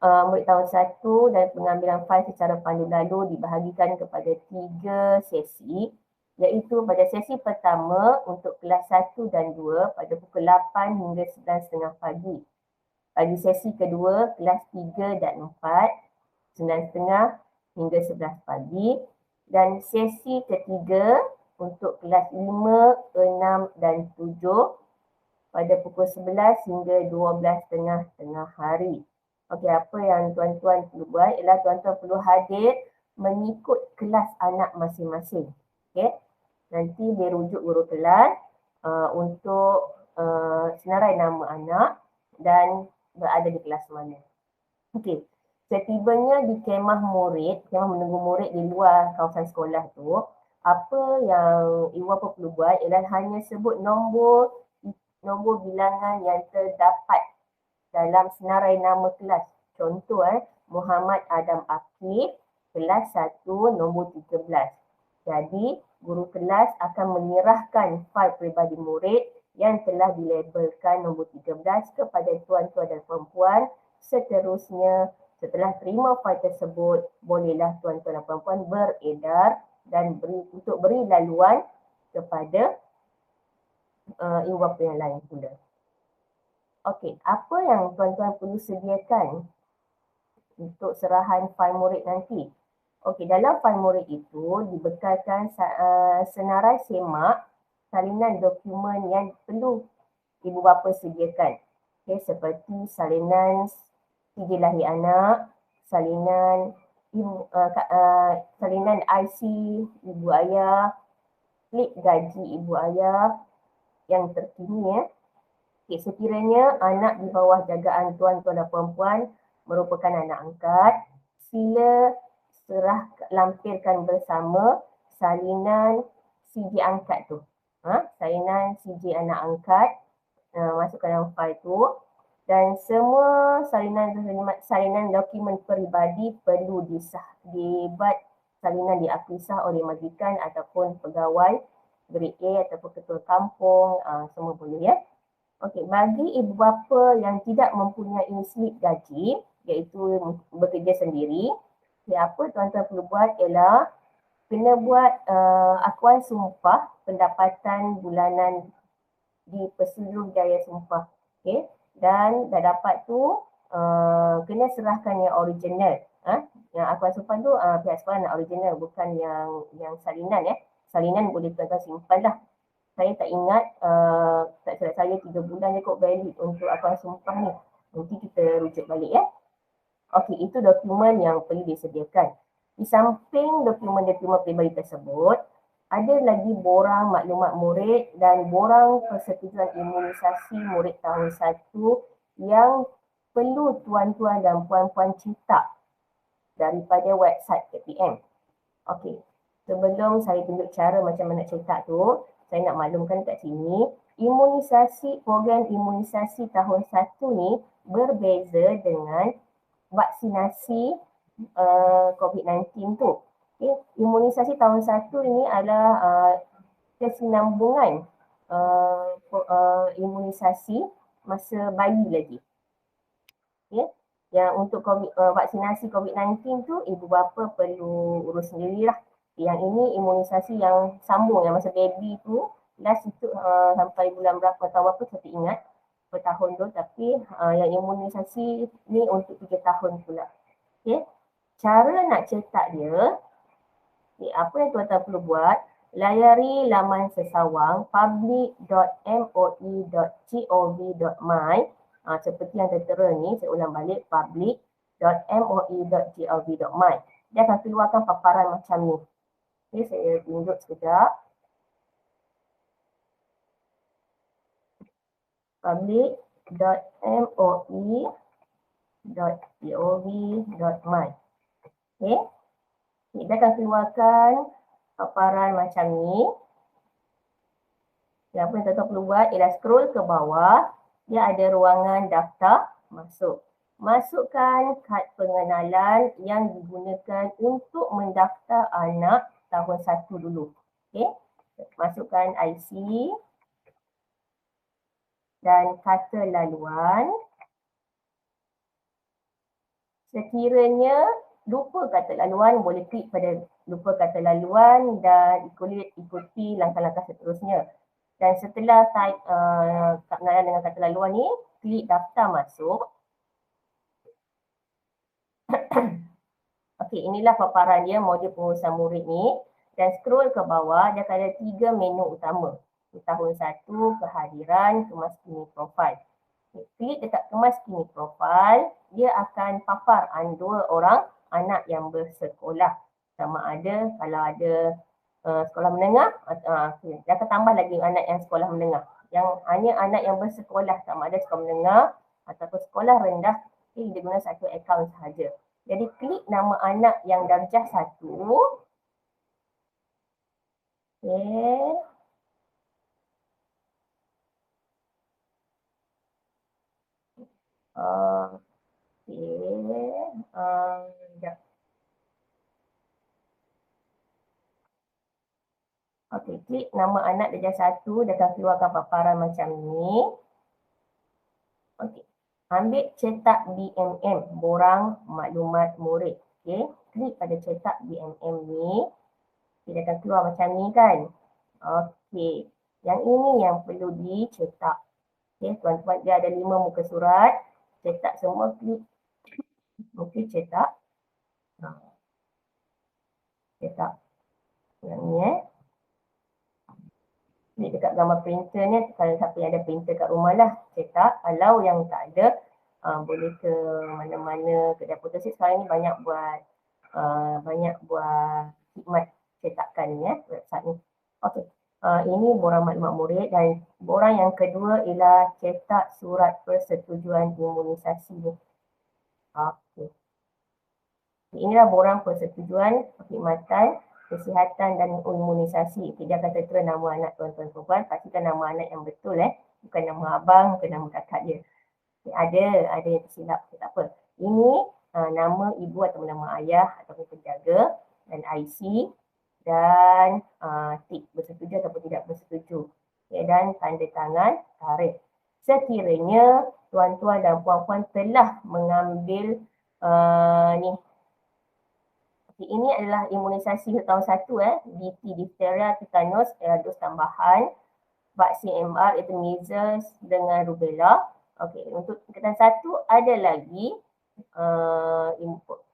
S3: murid tahun 1 dan pengambilan fail secara pandu lalu dibahagikan kepada 3 sesi, iaitu pada sesi pertama untuk kelas 1 dan 2 pada pukul 8 hingga 9.30 pagi. Pada sesi kedua, kelas 3 dan 4, 9.30 hingga 11 pagi. Dan sesi ketiga untuk kelas 5, 6 dan 7 pada pukul 11 hingga 12.30 tengah hari. Okey, apa yang tuan-tuan perlu buat ialah tuan-tuan perlu hadir mengikut kelas anak masing-masing. Okey, nanti dirujuk guru kelas untuk senarai nama anak dan berada di kelas mana. Okey, setibanya di kemah murid, kemah menunggu murid di luar kawasan sekolah tu, apa yang ibu bapa perlu buat ialah hanya sebut nombor bilangan yang terdapat dalam senarai nama kelas. Contoh Muhammad Adam Akif, kelas 1 nombor 13. Jadi guru kelas akan menyerahkan fail peribadi murid yang telah dilabelkan nombor 13 kepada tuan-tuan dan puan-puan. Seterusnya, setelah terima fail tersebut, bolehlah tuan-tuan dan puan-puan beredar dan untuk beri laluan kepada ibu bapa yang lain pula. Okey, apa yang tuan-tuan perlu sediakan untuk serahan fail murid nanti? Okey, dalam fail murid itu dibekalkan senarai semak salinan dokumen yang perlu ibu bapa sediakan. Okey, seperti salinan sijil lahir anak, salinan IC ibu ayah, slip gaji ibu ayah yang terkini Okay, sekiranya anak di bawah jagaan tuan-tuan dan puan-puan merupakan anak angkat, sila lampirkan bersama salinan CJ angkat tu. Salinan CJ anak angkat, masukkan dalam fail tu. Dan semua salinan dokumen peribadi perlu dibuat salinan diakui sah oleh majikan ataupun pegawai grade A ataupun ketua kampung, semua boleh ya. Okey, bagi ibu bapa yang tidak mempunyai slip gaji, iaitu bekerja sendiri, apa tuan-tuan perlu buat ialah kena buat akuan sumpah pendapatan bulanan di Pesuruh Jaya Sumpah. Okey, dan dah dapat tu kena serahkan yang original. Yang akuan sumpah tu pihak sekolah nak original, bukan yang salinan ya. Salinan boleh tuan-tuan simpan lah. Saya tak ingat, tak silap saya 3 bulan je kot valid untuk akuan sumpah ni. Nanti kita rujuk balik ya. Okey, itu dokumen yang perlu disediakan. Di samping dokumen-dokumen peribadi tersebut, ada lagi borang maklumat murid dan borang persetujuan imunisasi murid tahun 1 yang perlu tuan-tuan dan puan-puan cetak daripada website KPM. Okey, sebelum saya tunjuk cara macam mana cetak tu, saya nak maklumkan kat sini, program imunisasi tahun 1 ni berbeza dengan vaksinasi COVID-19 tu. Okay. Imunisasi tahun 1 ini adalah kesinambungan imunisasi masa bayi lagi. Okay. Yang untuk vaksinasi COVID-19 tu, ibu bapa perlu urus sendirilah. Yang ini imunisasi yang sambung, yang masa baby tu, last itu sampai bulan berapa, tahun berapa saya tak ingat per tahun tu, tapi yang imunisasi ni untuk 3 tahun pula. Okay. Cara nak cetak dia, apa yang tuan-tuan perlu buat, layari laman sesawang public.moi.gov.my seperti yang tertera ni, saya ulang balik, public.moi.gov.my. Dia akan keluarkan paparan macam ni. Okay, saya tunjuk sekejap. public.moi.gov.my. Okay. Dia akan keluarkan paparan macam ni. Yang apa yang tuan-tuan perlu buat ialah scroll ke bawah. Dia ada ruangan daftar masuk. Masukkan kad pengenalan yang digunakan untuk mendaftar anak tahun 1 dulu. Okay. Masukkan IC dan kata laluan. Sekiranya lupa kata laluan, boleh klik pada lupa kata laluan dan ikuti langkah-langkah seterusnya. Dan setelah type pengenalan dengan kata laluan ni, klik daftar masuk. Okey, inilah paparan dia, modul pengurusan murid ni. Dan scroll ke bawah, dia akan ada 3 menu utama. Tahun 1, kehadiran, kemas kini profil. Klik dekat kemas kini profil, dia akan papar 2 orang anak yang bersekolah. Sama ada, kalau ada sekolah menengah, dia akan tambah lagi anak yang sekolah menengah. Yang hanya anak yang bersekolah, sama ada sekolah menengah ataupun sekolah rendah, dia guna satu akaun sahaja. Jadi klik nama anak yang darjah 1. Okey. Sekejap. Okey, klik nama anak darjah 1, dia akan keluarkan paparan macam ni. Okey. Ambil cetak BMM, borang maklumat murid. Okey, klik pada cetak BMM ni. Dia akan keluar macam ni kan. Okey, yang ini yang perlu dicetak. Okey, tuan-tuan, dia ada 5 muka surat. Cetak semua, klik. Okey, cetak. Cetak. Yang ni Klik dekat gambar printer ni, kalau siapa yang ada printer kat rumah lah, cetak. Kalau yang tak ada, boleh ke mana-mana kedai photostat sekarang ni banyak buat khidmat cetakan ni website ni. Okey. Ini borang maklumat murid dan borang yang kedua ialah cetak surat persetujuan imunisasi ni. Okey. Inilah borang persetujuan perkhidmatan kesihatan dan imunisasi. Dia akan tertera nama anak tuan-tuan perempuan. Pastikan nama anak yang betul bukan nama abang, bukan nama kakak dia. Ada yang tersilap, tak apa. Ini nama ibu atau nama ayah ataupun penjaga dan IC dan tik bersetuju ataupun tidak bersetuju. Dan tanda tangan tarikh. Sekiranya tuan-tuan dan puan-puan telah mengambil ini adalah imunisasi tahun 1 DT, diphtheria, tetanus, dos tambahan, vaksin MR iaitu measles dengan rubella. Okey, untuk tingkatan 1 ada lagi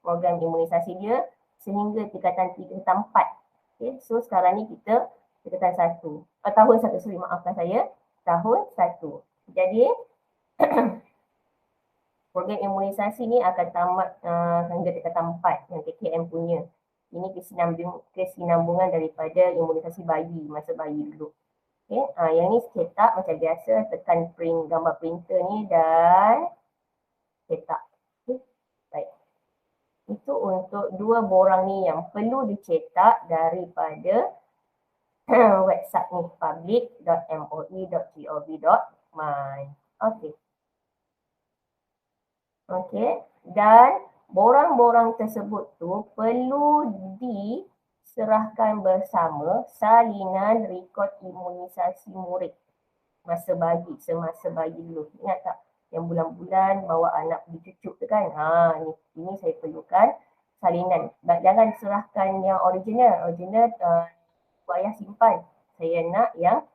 S3: program imunisasi dia sehingga tingkatan 3 tingkatan 4. Okey, so sekarang ni kita tingkatan 1. Tahun 1, sorry, maafkan saya. Tahun 1. Jadi program imunisasi ni akan tamat hingga tingkatan 4 yang KKM punya. Ini kesinambungan daripada imunisasi bayi, masa bayi dulu. Okay. Yang ni cetak macam biasa, tekan print gambar printer ni dan cetak. Okay. Baik. Itu untuk 2 borang ni yang perlu dicetak daripada website ni, public.moi.gov.my. Okey. Okey, dan borang-borang tersebut tu perlu diserahkan bersama salinan rekod imunisasi murid semasa bayi dulu. Ingat tak yang bulan-bulan bawa anak pergi cucuk tu kan? Ini saya perlukan salinan. Jangan serahkan yang original ibu ayah simpan. Saya nak yang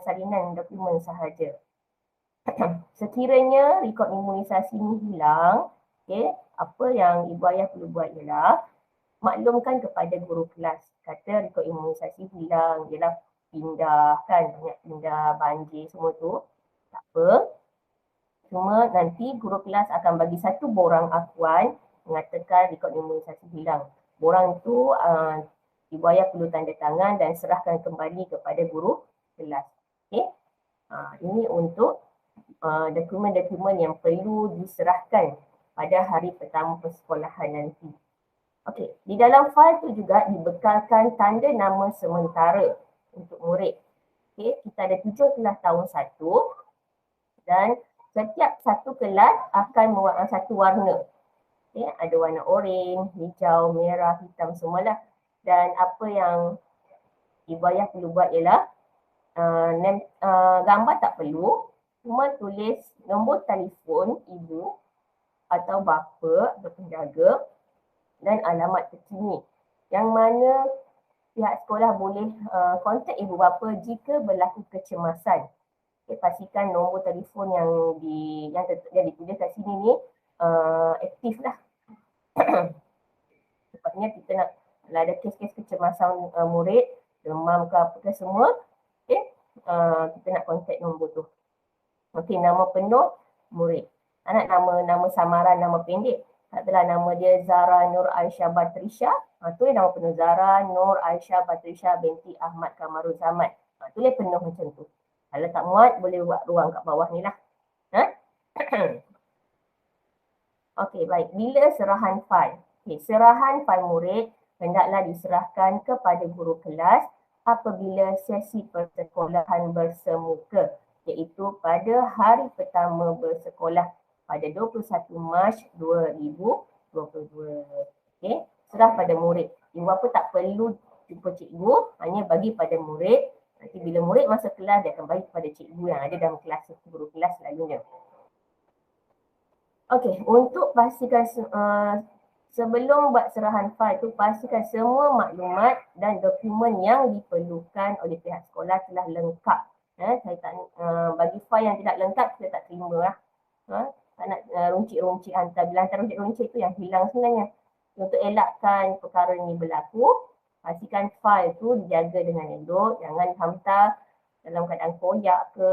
S3: salinan dokumen sahaja. Sekiranya rekod imunisasi ni hilang, apa yang ibu ayah perlu buat ialah maklumkan kepada guru kelas. Kata rekod imunisasi hilang, ialah pindah kan, banyak pindah, banjir semua tu. Tak apa. Cuma nanti guru kelas akan bagi 1 borang akuan mengatakan rekod imunisasi hilang. Borang tu ibu ayah perlu tanda tangan dan serahkan kembali kepada guru kelas. Okey. Ini untuk dokumen-dokumen yang perlu diserahkan pada hari pertama persekolahan nanti. Okey, di dalam fail tu juga dibekalkan tanda nama sementara untuk murid. Okey, kita ada 7 kelas tahun 1 dan setiap satu kelas akan mewarnai satu warna. Okey, ada warna oranye, hijau, merah, hitam semualah. Dan apa yang ibu ayah perlu buat ialah gambar tak perlu, cuma tulis nombor telefon ibu atau bapa atau penjaga dan alamat terkini. Yang mana pihak sekolah boleh kontak ibu bapa jika berlaku kecemasan. Okay, pastikan nombor telefon yang ditulis kat sini ni aktif lah. Sepatutnya kita nak, kalau ada kes-kes kecemasan murid, demam ke apa ke semua, kita nak kontak nombor tu. Okey, nama penuh murid. Anak nama samaran, nama pendek. Katalah nama dia Zara Nur Aisyah Batrisha. Tulis nama penuh Zara Nur Aisyah Batrisha binti Ahmad Kamarul Zaman. Tulis penuh macam tu. Kalau tak muat, boleh buat ruang kat bawah ni lah. Okey, baik. Bila serahan fail? Okey, serahan fail murid hendaklah diserahkan kepada guru kelas apabila sesi persekolahan bersemuka, iaitu pada hari pertama bersekolah pada 21 Mac 2022. Okey, serah pada murid. Ibu bapa tak perlu jumpa cikgu, hanya bagi pada murid. Nanti bila murid masuk kelas, dia akan bagi kepada cikgu yang ada dalam kelas, guru kelas selalunya. Okey, untuk pastikan sebelum buat serahan fail tu, pastikan semua maklumat dan dokumen yang diperlukan oleh pihak sekolah telah lengkap. Saya tak bagi fail yang tidak lengkap, saya tak terima lah. Tak nak runcit-runcit hantar. Bila hantar runcit-runcit tu yang hilang sebenarnya. Untuk elakkan perkara ni berlaku, pastikan fail tu dijaga dengan elok, jangan hantar dalam keadaan koyak ke,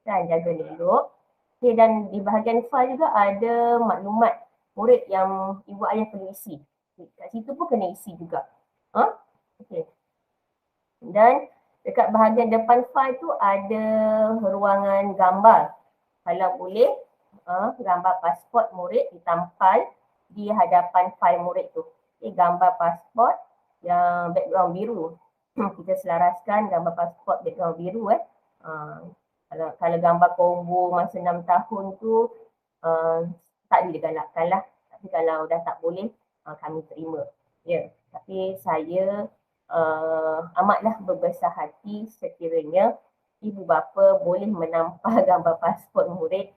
S3: dan jaga elok. Okay, dan di bahagian fail juga ada maklumat murid yang ibu ayah perlu isi. Kat situ pun kena isi juga. Okay. Dan dekat bahagian depan fail tu ada ruangan gambar. Kalau boleh, gambar pasport murid ditampal di hadapan fail murid tu. Okay, gambar pasport yang background biru. Kita selaraskan gambar pasport background biru. Kalau gambar combo masa 6 tahun tu tak digalakkan lah. Tapi kalau dah tak boleh, kami terima. Ya, tapi saya amatlah berbesar hati sekiranya ibu bapa boleh menampal gambar pasport murid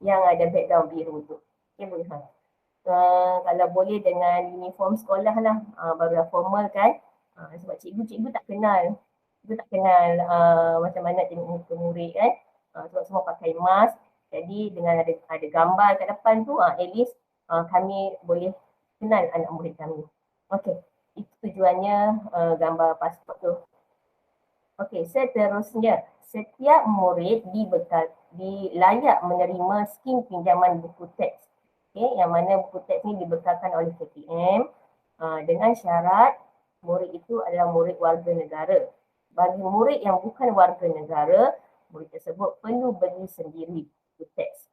S3: yang ada background biru tu. Okay, boleh. Kalau boleh dengan uniform sekolah lah, baru dah formal kan. Sebab cikgu tak kenal. Cikgu tak kenal macam mana tengok muka murid kan. Sebab semua pakai mask. Jadi dengan ada gambar kat depan tu, at least kami boleh kenal anak murid kami. Okey, itu tujuannya gambar pasport tu. Okey, seterusnya, setiap murid layak menerima skim pinjaman buku teks. Okay, yang mana buku teks ni dibekalkan oleh KPM dengan syarat murid itu adalah murid warga negara. Bagi murid yang bukan warga negara, murid tersebut perlu beli sendiri buku teks.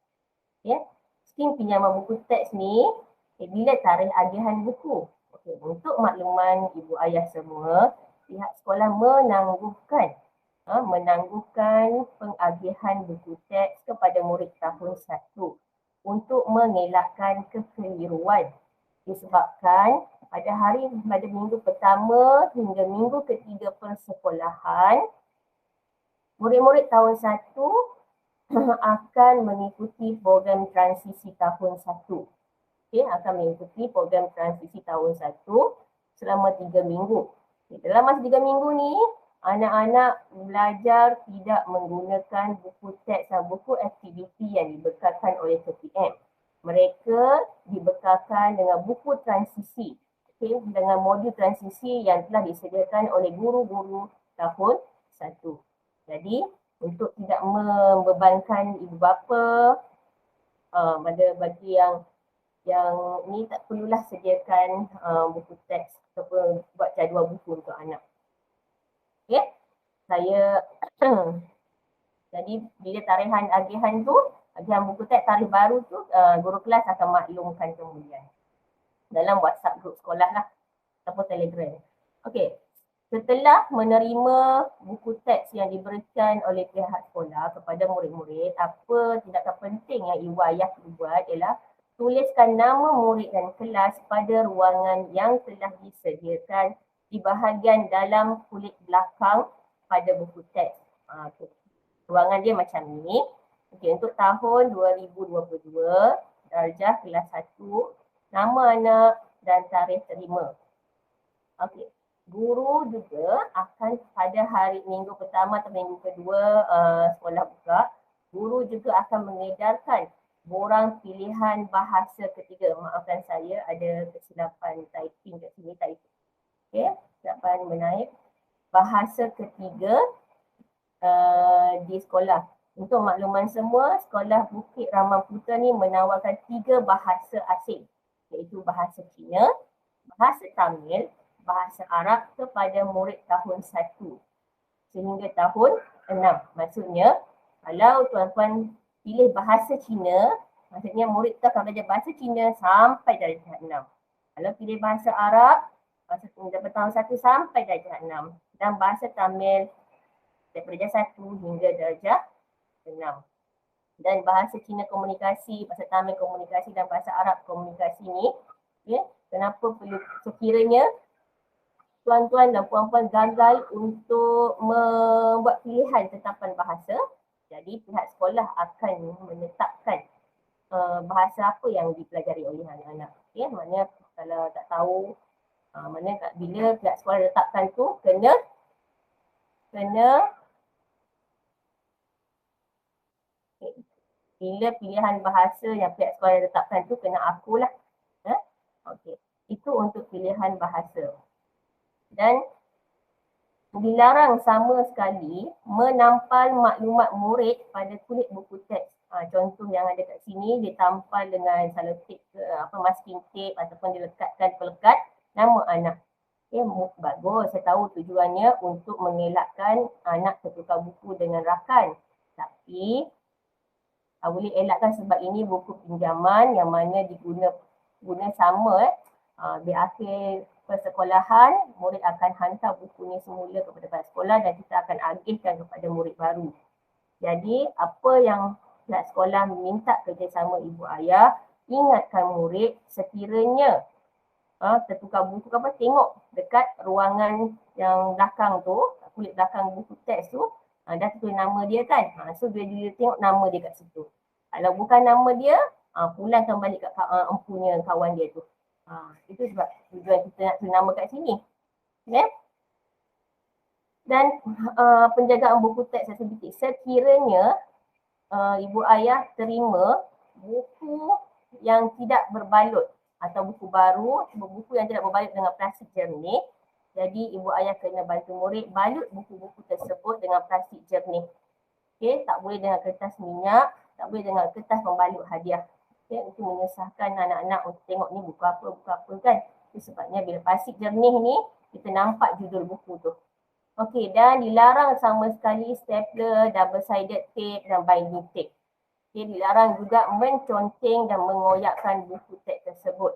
S3: Okay. Skim pinjaman buku teks ni bila tarikh agihan buku. Okay. Untuk makluman ibu ayah semua, pihak sekolah menangguhkan pengagihan buku teks kepada murid tahun 1 untuk mengelakkan kekeliruan disebabkan pada minggu pertama hingga minggu ketiga persekolahan, murid-murid tahun 1 akan mengikuti program transisi tahun 1. Okay, akan mengikuti program transisi tahun 1 selama 3 minggu. Okay, dalam masa 3 minggu ni, anak-anak belajar tidak menggunakan buku teks dan buku aktiviti yang dibekalkan oleh KPM. Mereka dibekalkan dengan buku transisi, okay, dengan modul transisi yang telah disediakan oleh guru-guru tahun 1. Jadi, untuk tidak membebankan ibu bapa, bagi yang ni tak perlulah sediakan buku teks ataupun buat jadual buku untuk anak. Okay, jadi bila tarihan agihan buku teks tarikh baru tu, guru kelas akan maklumkan kemudian dalam WhatsApp grup sekolah lah ataupun Telegram. Okey, setelah menerima buku teks yang diberikan oleh pihak sekolah kepada murid-murid, apa tindakan penting yang ibu ayah perlu buat ialah tuliskan nama murid dan kelas pada ruangan yang telah disediakan di bahagian dalam kulit belakang pada buku teks. Ruangan dia macam ni. Okay, untuk tahun 2022, darjah kelas 1, nama anak dan tarikh terima. Okay. Guru juga akan pada hari minggu pertama atau minggu kedua sekolah buka, guru juga akan mengedarkan borang pilihan bahasa ketiga. Maafkan saya ada kesilapan typing kat sini. Okay, silakan menaik bahasa ketiga di sekolah. Untuk makluman semua, sekolah Bukit Ramah Putra ni menawarkan 3 bahasa asing, iaitu bahasa Cina, bahasa Tamil, bahasa Arab kepada murid tahun 1 sehingga tahun 6. Maksudnya, kalau tuan-tuan pilih bahasa Cina, maksudnya murid tu akan belajar bahasa Cina sampai darjah 6. Kalau pilih bahasa Arab, daripada tahun 1 sampai darjah 6. Dan bahasa Tamil daripada darjah 1 hingga darjah 6. Dan bahasa Cina komunikasi, bahasa Tamil komunikasi dan bahasa Arab komunikasi ni, kenapa perlu sekiranya tuan-tuan dan puan-puan gagal untuk membuat pilihan tetapan bahasa, jadi pihak sekolah akan menetapkan bahasa apa yang dipelajari oleh anak-anak. Maknanya kalau tak tahu bila pihak sekolah letakkan tu kena bila pilihan bahasa yang pihak sekolah letakkan tu kena akulah. Okey. Itu untuk pilihan bahasa. Dan dilarang sama sekali menampal maklumat murid pada kulit buku teks. Contoh yang ada kat sini, dia tampal dengan selotip ke masking tape ataupun dilekatkan pelekat nama anak. Bagus, saya tahu tujuannya untuk mengelakkan anak tertukar buku dengan rakan. Tapi boleh elakkan sebab ini buku pinjaman yang mana guna sama. Di akhir persekolahan, murid akan hantar buku ni semula kepada pihak sekolah dan kita akan agihkan kepada murid baru. Jadi apa yang pihak sekolah minta kerjasama ibu ayah, ingatkan murid sekiranya tertukar buku tengok dekat ruangan yang belakang tu, kulit belakang buku teks tu, dah tulis nama dia kan. So dia tengok nama dia kat situ. Kalau bukan nama dia, pulangkan balik kat empunya kawan dia tu. Itu sebab tujuan kita nak tulis nama kat sini. Dan penjagaan buku teks aktiviti. Sekiranya ibu ayah terima buku yang tidak berbalut atau buku baru, buku yang tidak berbalut dengan plastik jernih, jadi ibu ayah kena bantu murid balut buku-buku tersebut dengan plastik jernih. Tak boleh dengan kertas minyak, tak boleh dengan kertas pembalut hadiah. Itu menyusahkan anak-anak untuk tengok ni buku apa kan. Itu sebabnya bila plastik jernih ni, kita nampak judul buku tu. Dan dilarang sama sekali stapler, double-sided tape dan binding tape. Dilarang juga menconteng dan mengoyakkan buku teks tersebut.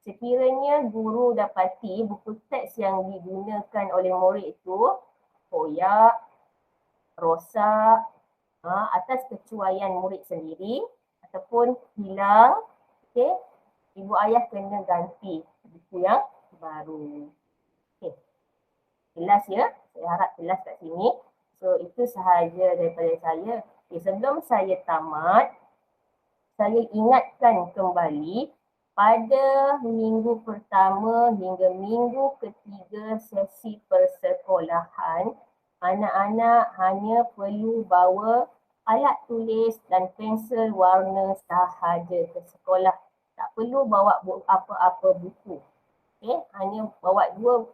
S3: Sekiranya guru dapati buku teks yang digunakan oleh murid itu koyak, rosak, atas kecuaian murid sendiri ataupun hilang, ibu ayah kena ganti buku yang baru. Jelas ya? Saya harap jelas kat sini. So itu sahaja daripada saya. Sebelum saya tamat, saya ingatkan kembali pada minggu pertama hingga minggu ketiga sesi persekolahan, anak-anak hanya perlu bawa alat tulis dan pensel warna sahaja ke sekolah. Tak perlu bawa apa-apa buku. Hanya bawa dua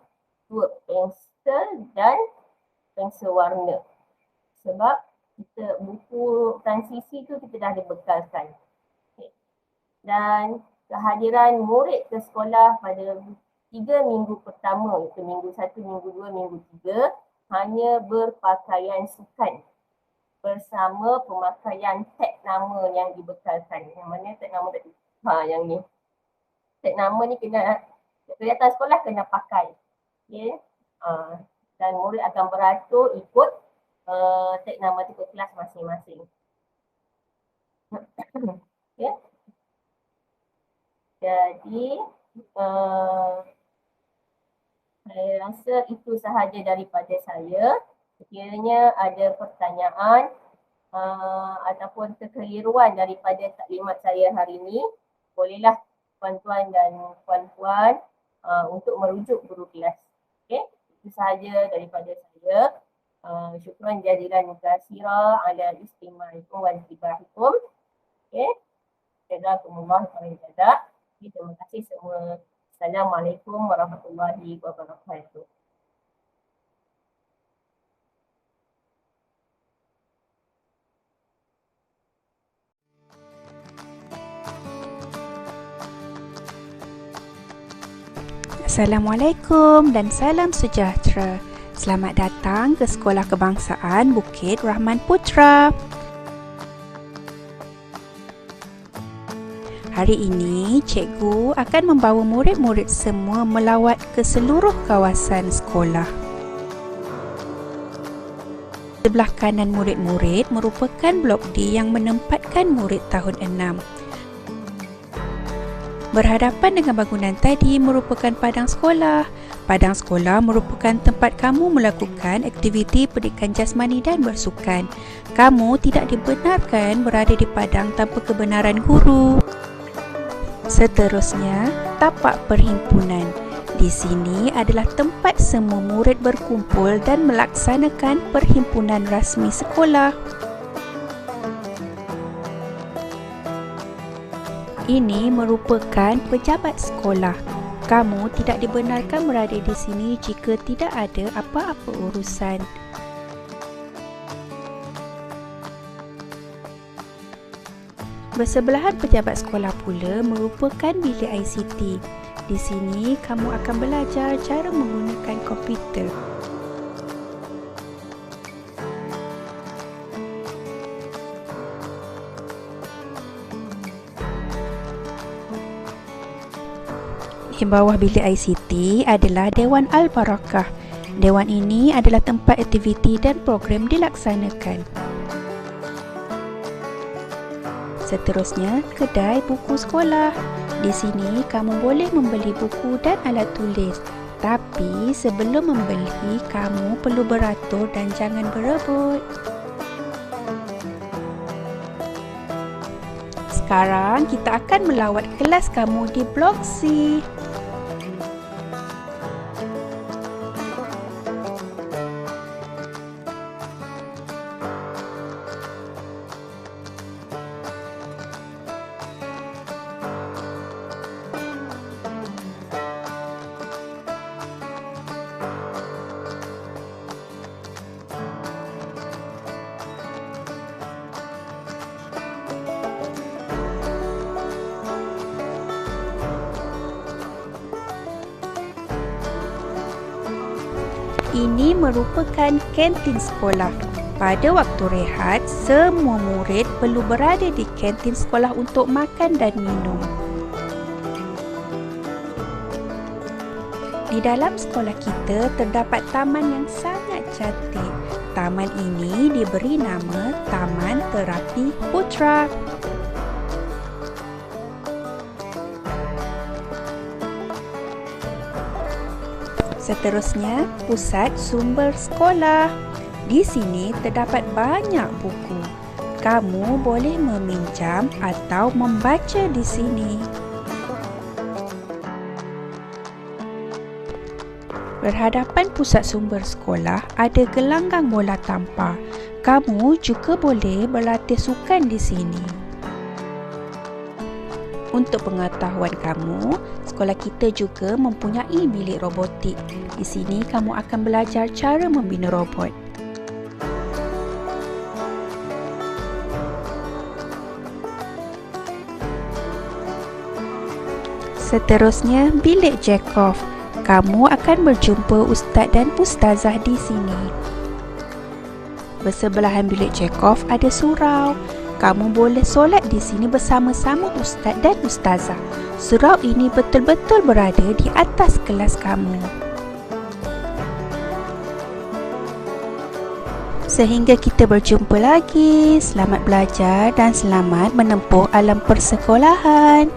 S3: pensel dan pensel warna. Sebab kita buku transisi tu kita dah dibekalkan. Dan kehadiran murid ke sekolah pada 3 minggu pertama, iaitu minggu 1, minggu 2, minggu 3 hanya berpakaian sukan bersama pemakaian tag nama yang dibekalkan. Yang mana tag nama tadi? Yang ni. Tag nama ni kena, kelihatan sekolah kena pakai. Dan murid akan beratur ikut tag nama tu ke kelas masing-masing. Jadi saya rasa itu sahaja daripada saya. Sekiranya ada pertanyaan ataupun kekeliruan daripada taklimat saya hari ini, bolehlah tuan-tuan dan puan-puan untuk merujuk guru kelas. Itu sahaja daripada saya. Syukran jazilan katsira ala istima'ikum wa intibahikum. Jazakumullah khairan jazak. Terima kasih semua. Assalamualaikum warahmatullahi wabarakatuh.
S4: Assalamualaikum dan salam sejahtera. Selamat datang ke Sekolah Kebangsaan Bukit Rahman Putra. Hari ini, cikgu akan membawa murid-murid semua melawat ke seluruh kawasan sekolah. Sebelah kanan murid-murid merupakan blok D yang menempatkan murid tahun 6. Berhadapan dengan bangunan tadi merupakan padang sekolah. Padang sekolah merupakan tempat kamu melakukan aktiviti pendidikan jasmani dan bersukan. Kamu tidak dibenarkan berada di padang tanpa kebenaran guru. Seterusnya, tapak perhimpunan. Di sini adalah tempat semua murid berkumpul dan melaksanakan perhimpunan rasmi sekolah. Ini merupakan pejabat sekolah. Kamu tidak dibenarkan berada di sini jika tidak ada apa-apa urusan. Bersebelahan pejabat sekolah pula merupakan bilik ICT. Di sini kamu akan belajar cara menggunakan komputer. Di bawah bilik ICT adalah Dewan Al-Barakah. Dewan ini adalah tempat aktiviti dan program dilaksanakan. Seterusnya, kedai buku sekolah. Di sini kamu boleh membeli buku dan alat tulis. Tapi sebelum membeli, kamu perlu beratur dan jangan berebut. Sekarang kita akan melawat kelas kamu di blok C. Ini merupakan kantin sekolah. Pada waktu rehat, semua murid perlu berada di kantin sekolah untuk makan dan minum. Di dalam sekolah kita terdapat taman yang sangat cantik. Taman ini diberi nama Taman Terapi Putra. Seterusnya, pusat sumber sekolah. Di sini terdapat banyak buku. Kamu boleh meminjam atau membaca di sini. Berhadapan pusat sumber sekolah ada gelanggang bola tampar. Kamu juga boleh berlatih sukan di sini. Untuk pengetahuan kamu, sekolah kita juga mempunyai bilik robotik. Di sini kamu akan belajar cara membina robot. Seterusnya, bilik Jacob. Kamu akan berjumpa ustaz dan ustazah di sini. Bersebelahan bilik Jacob ada surau. Kamu boleh solat di sini bersama-sama ustaz dan ustazah. Surau ini betul-betul berada di atas kelas kamu. Sehingga kita berjumpa lagi. Selamat belajar dan selamat menempuh alam persekolahan.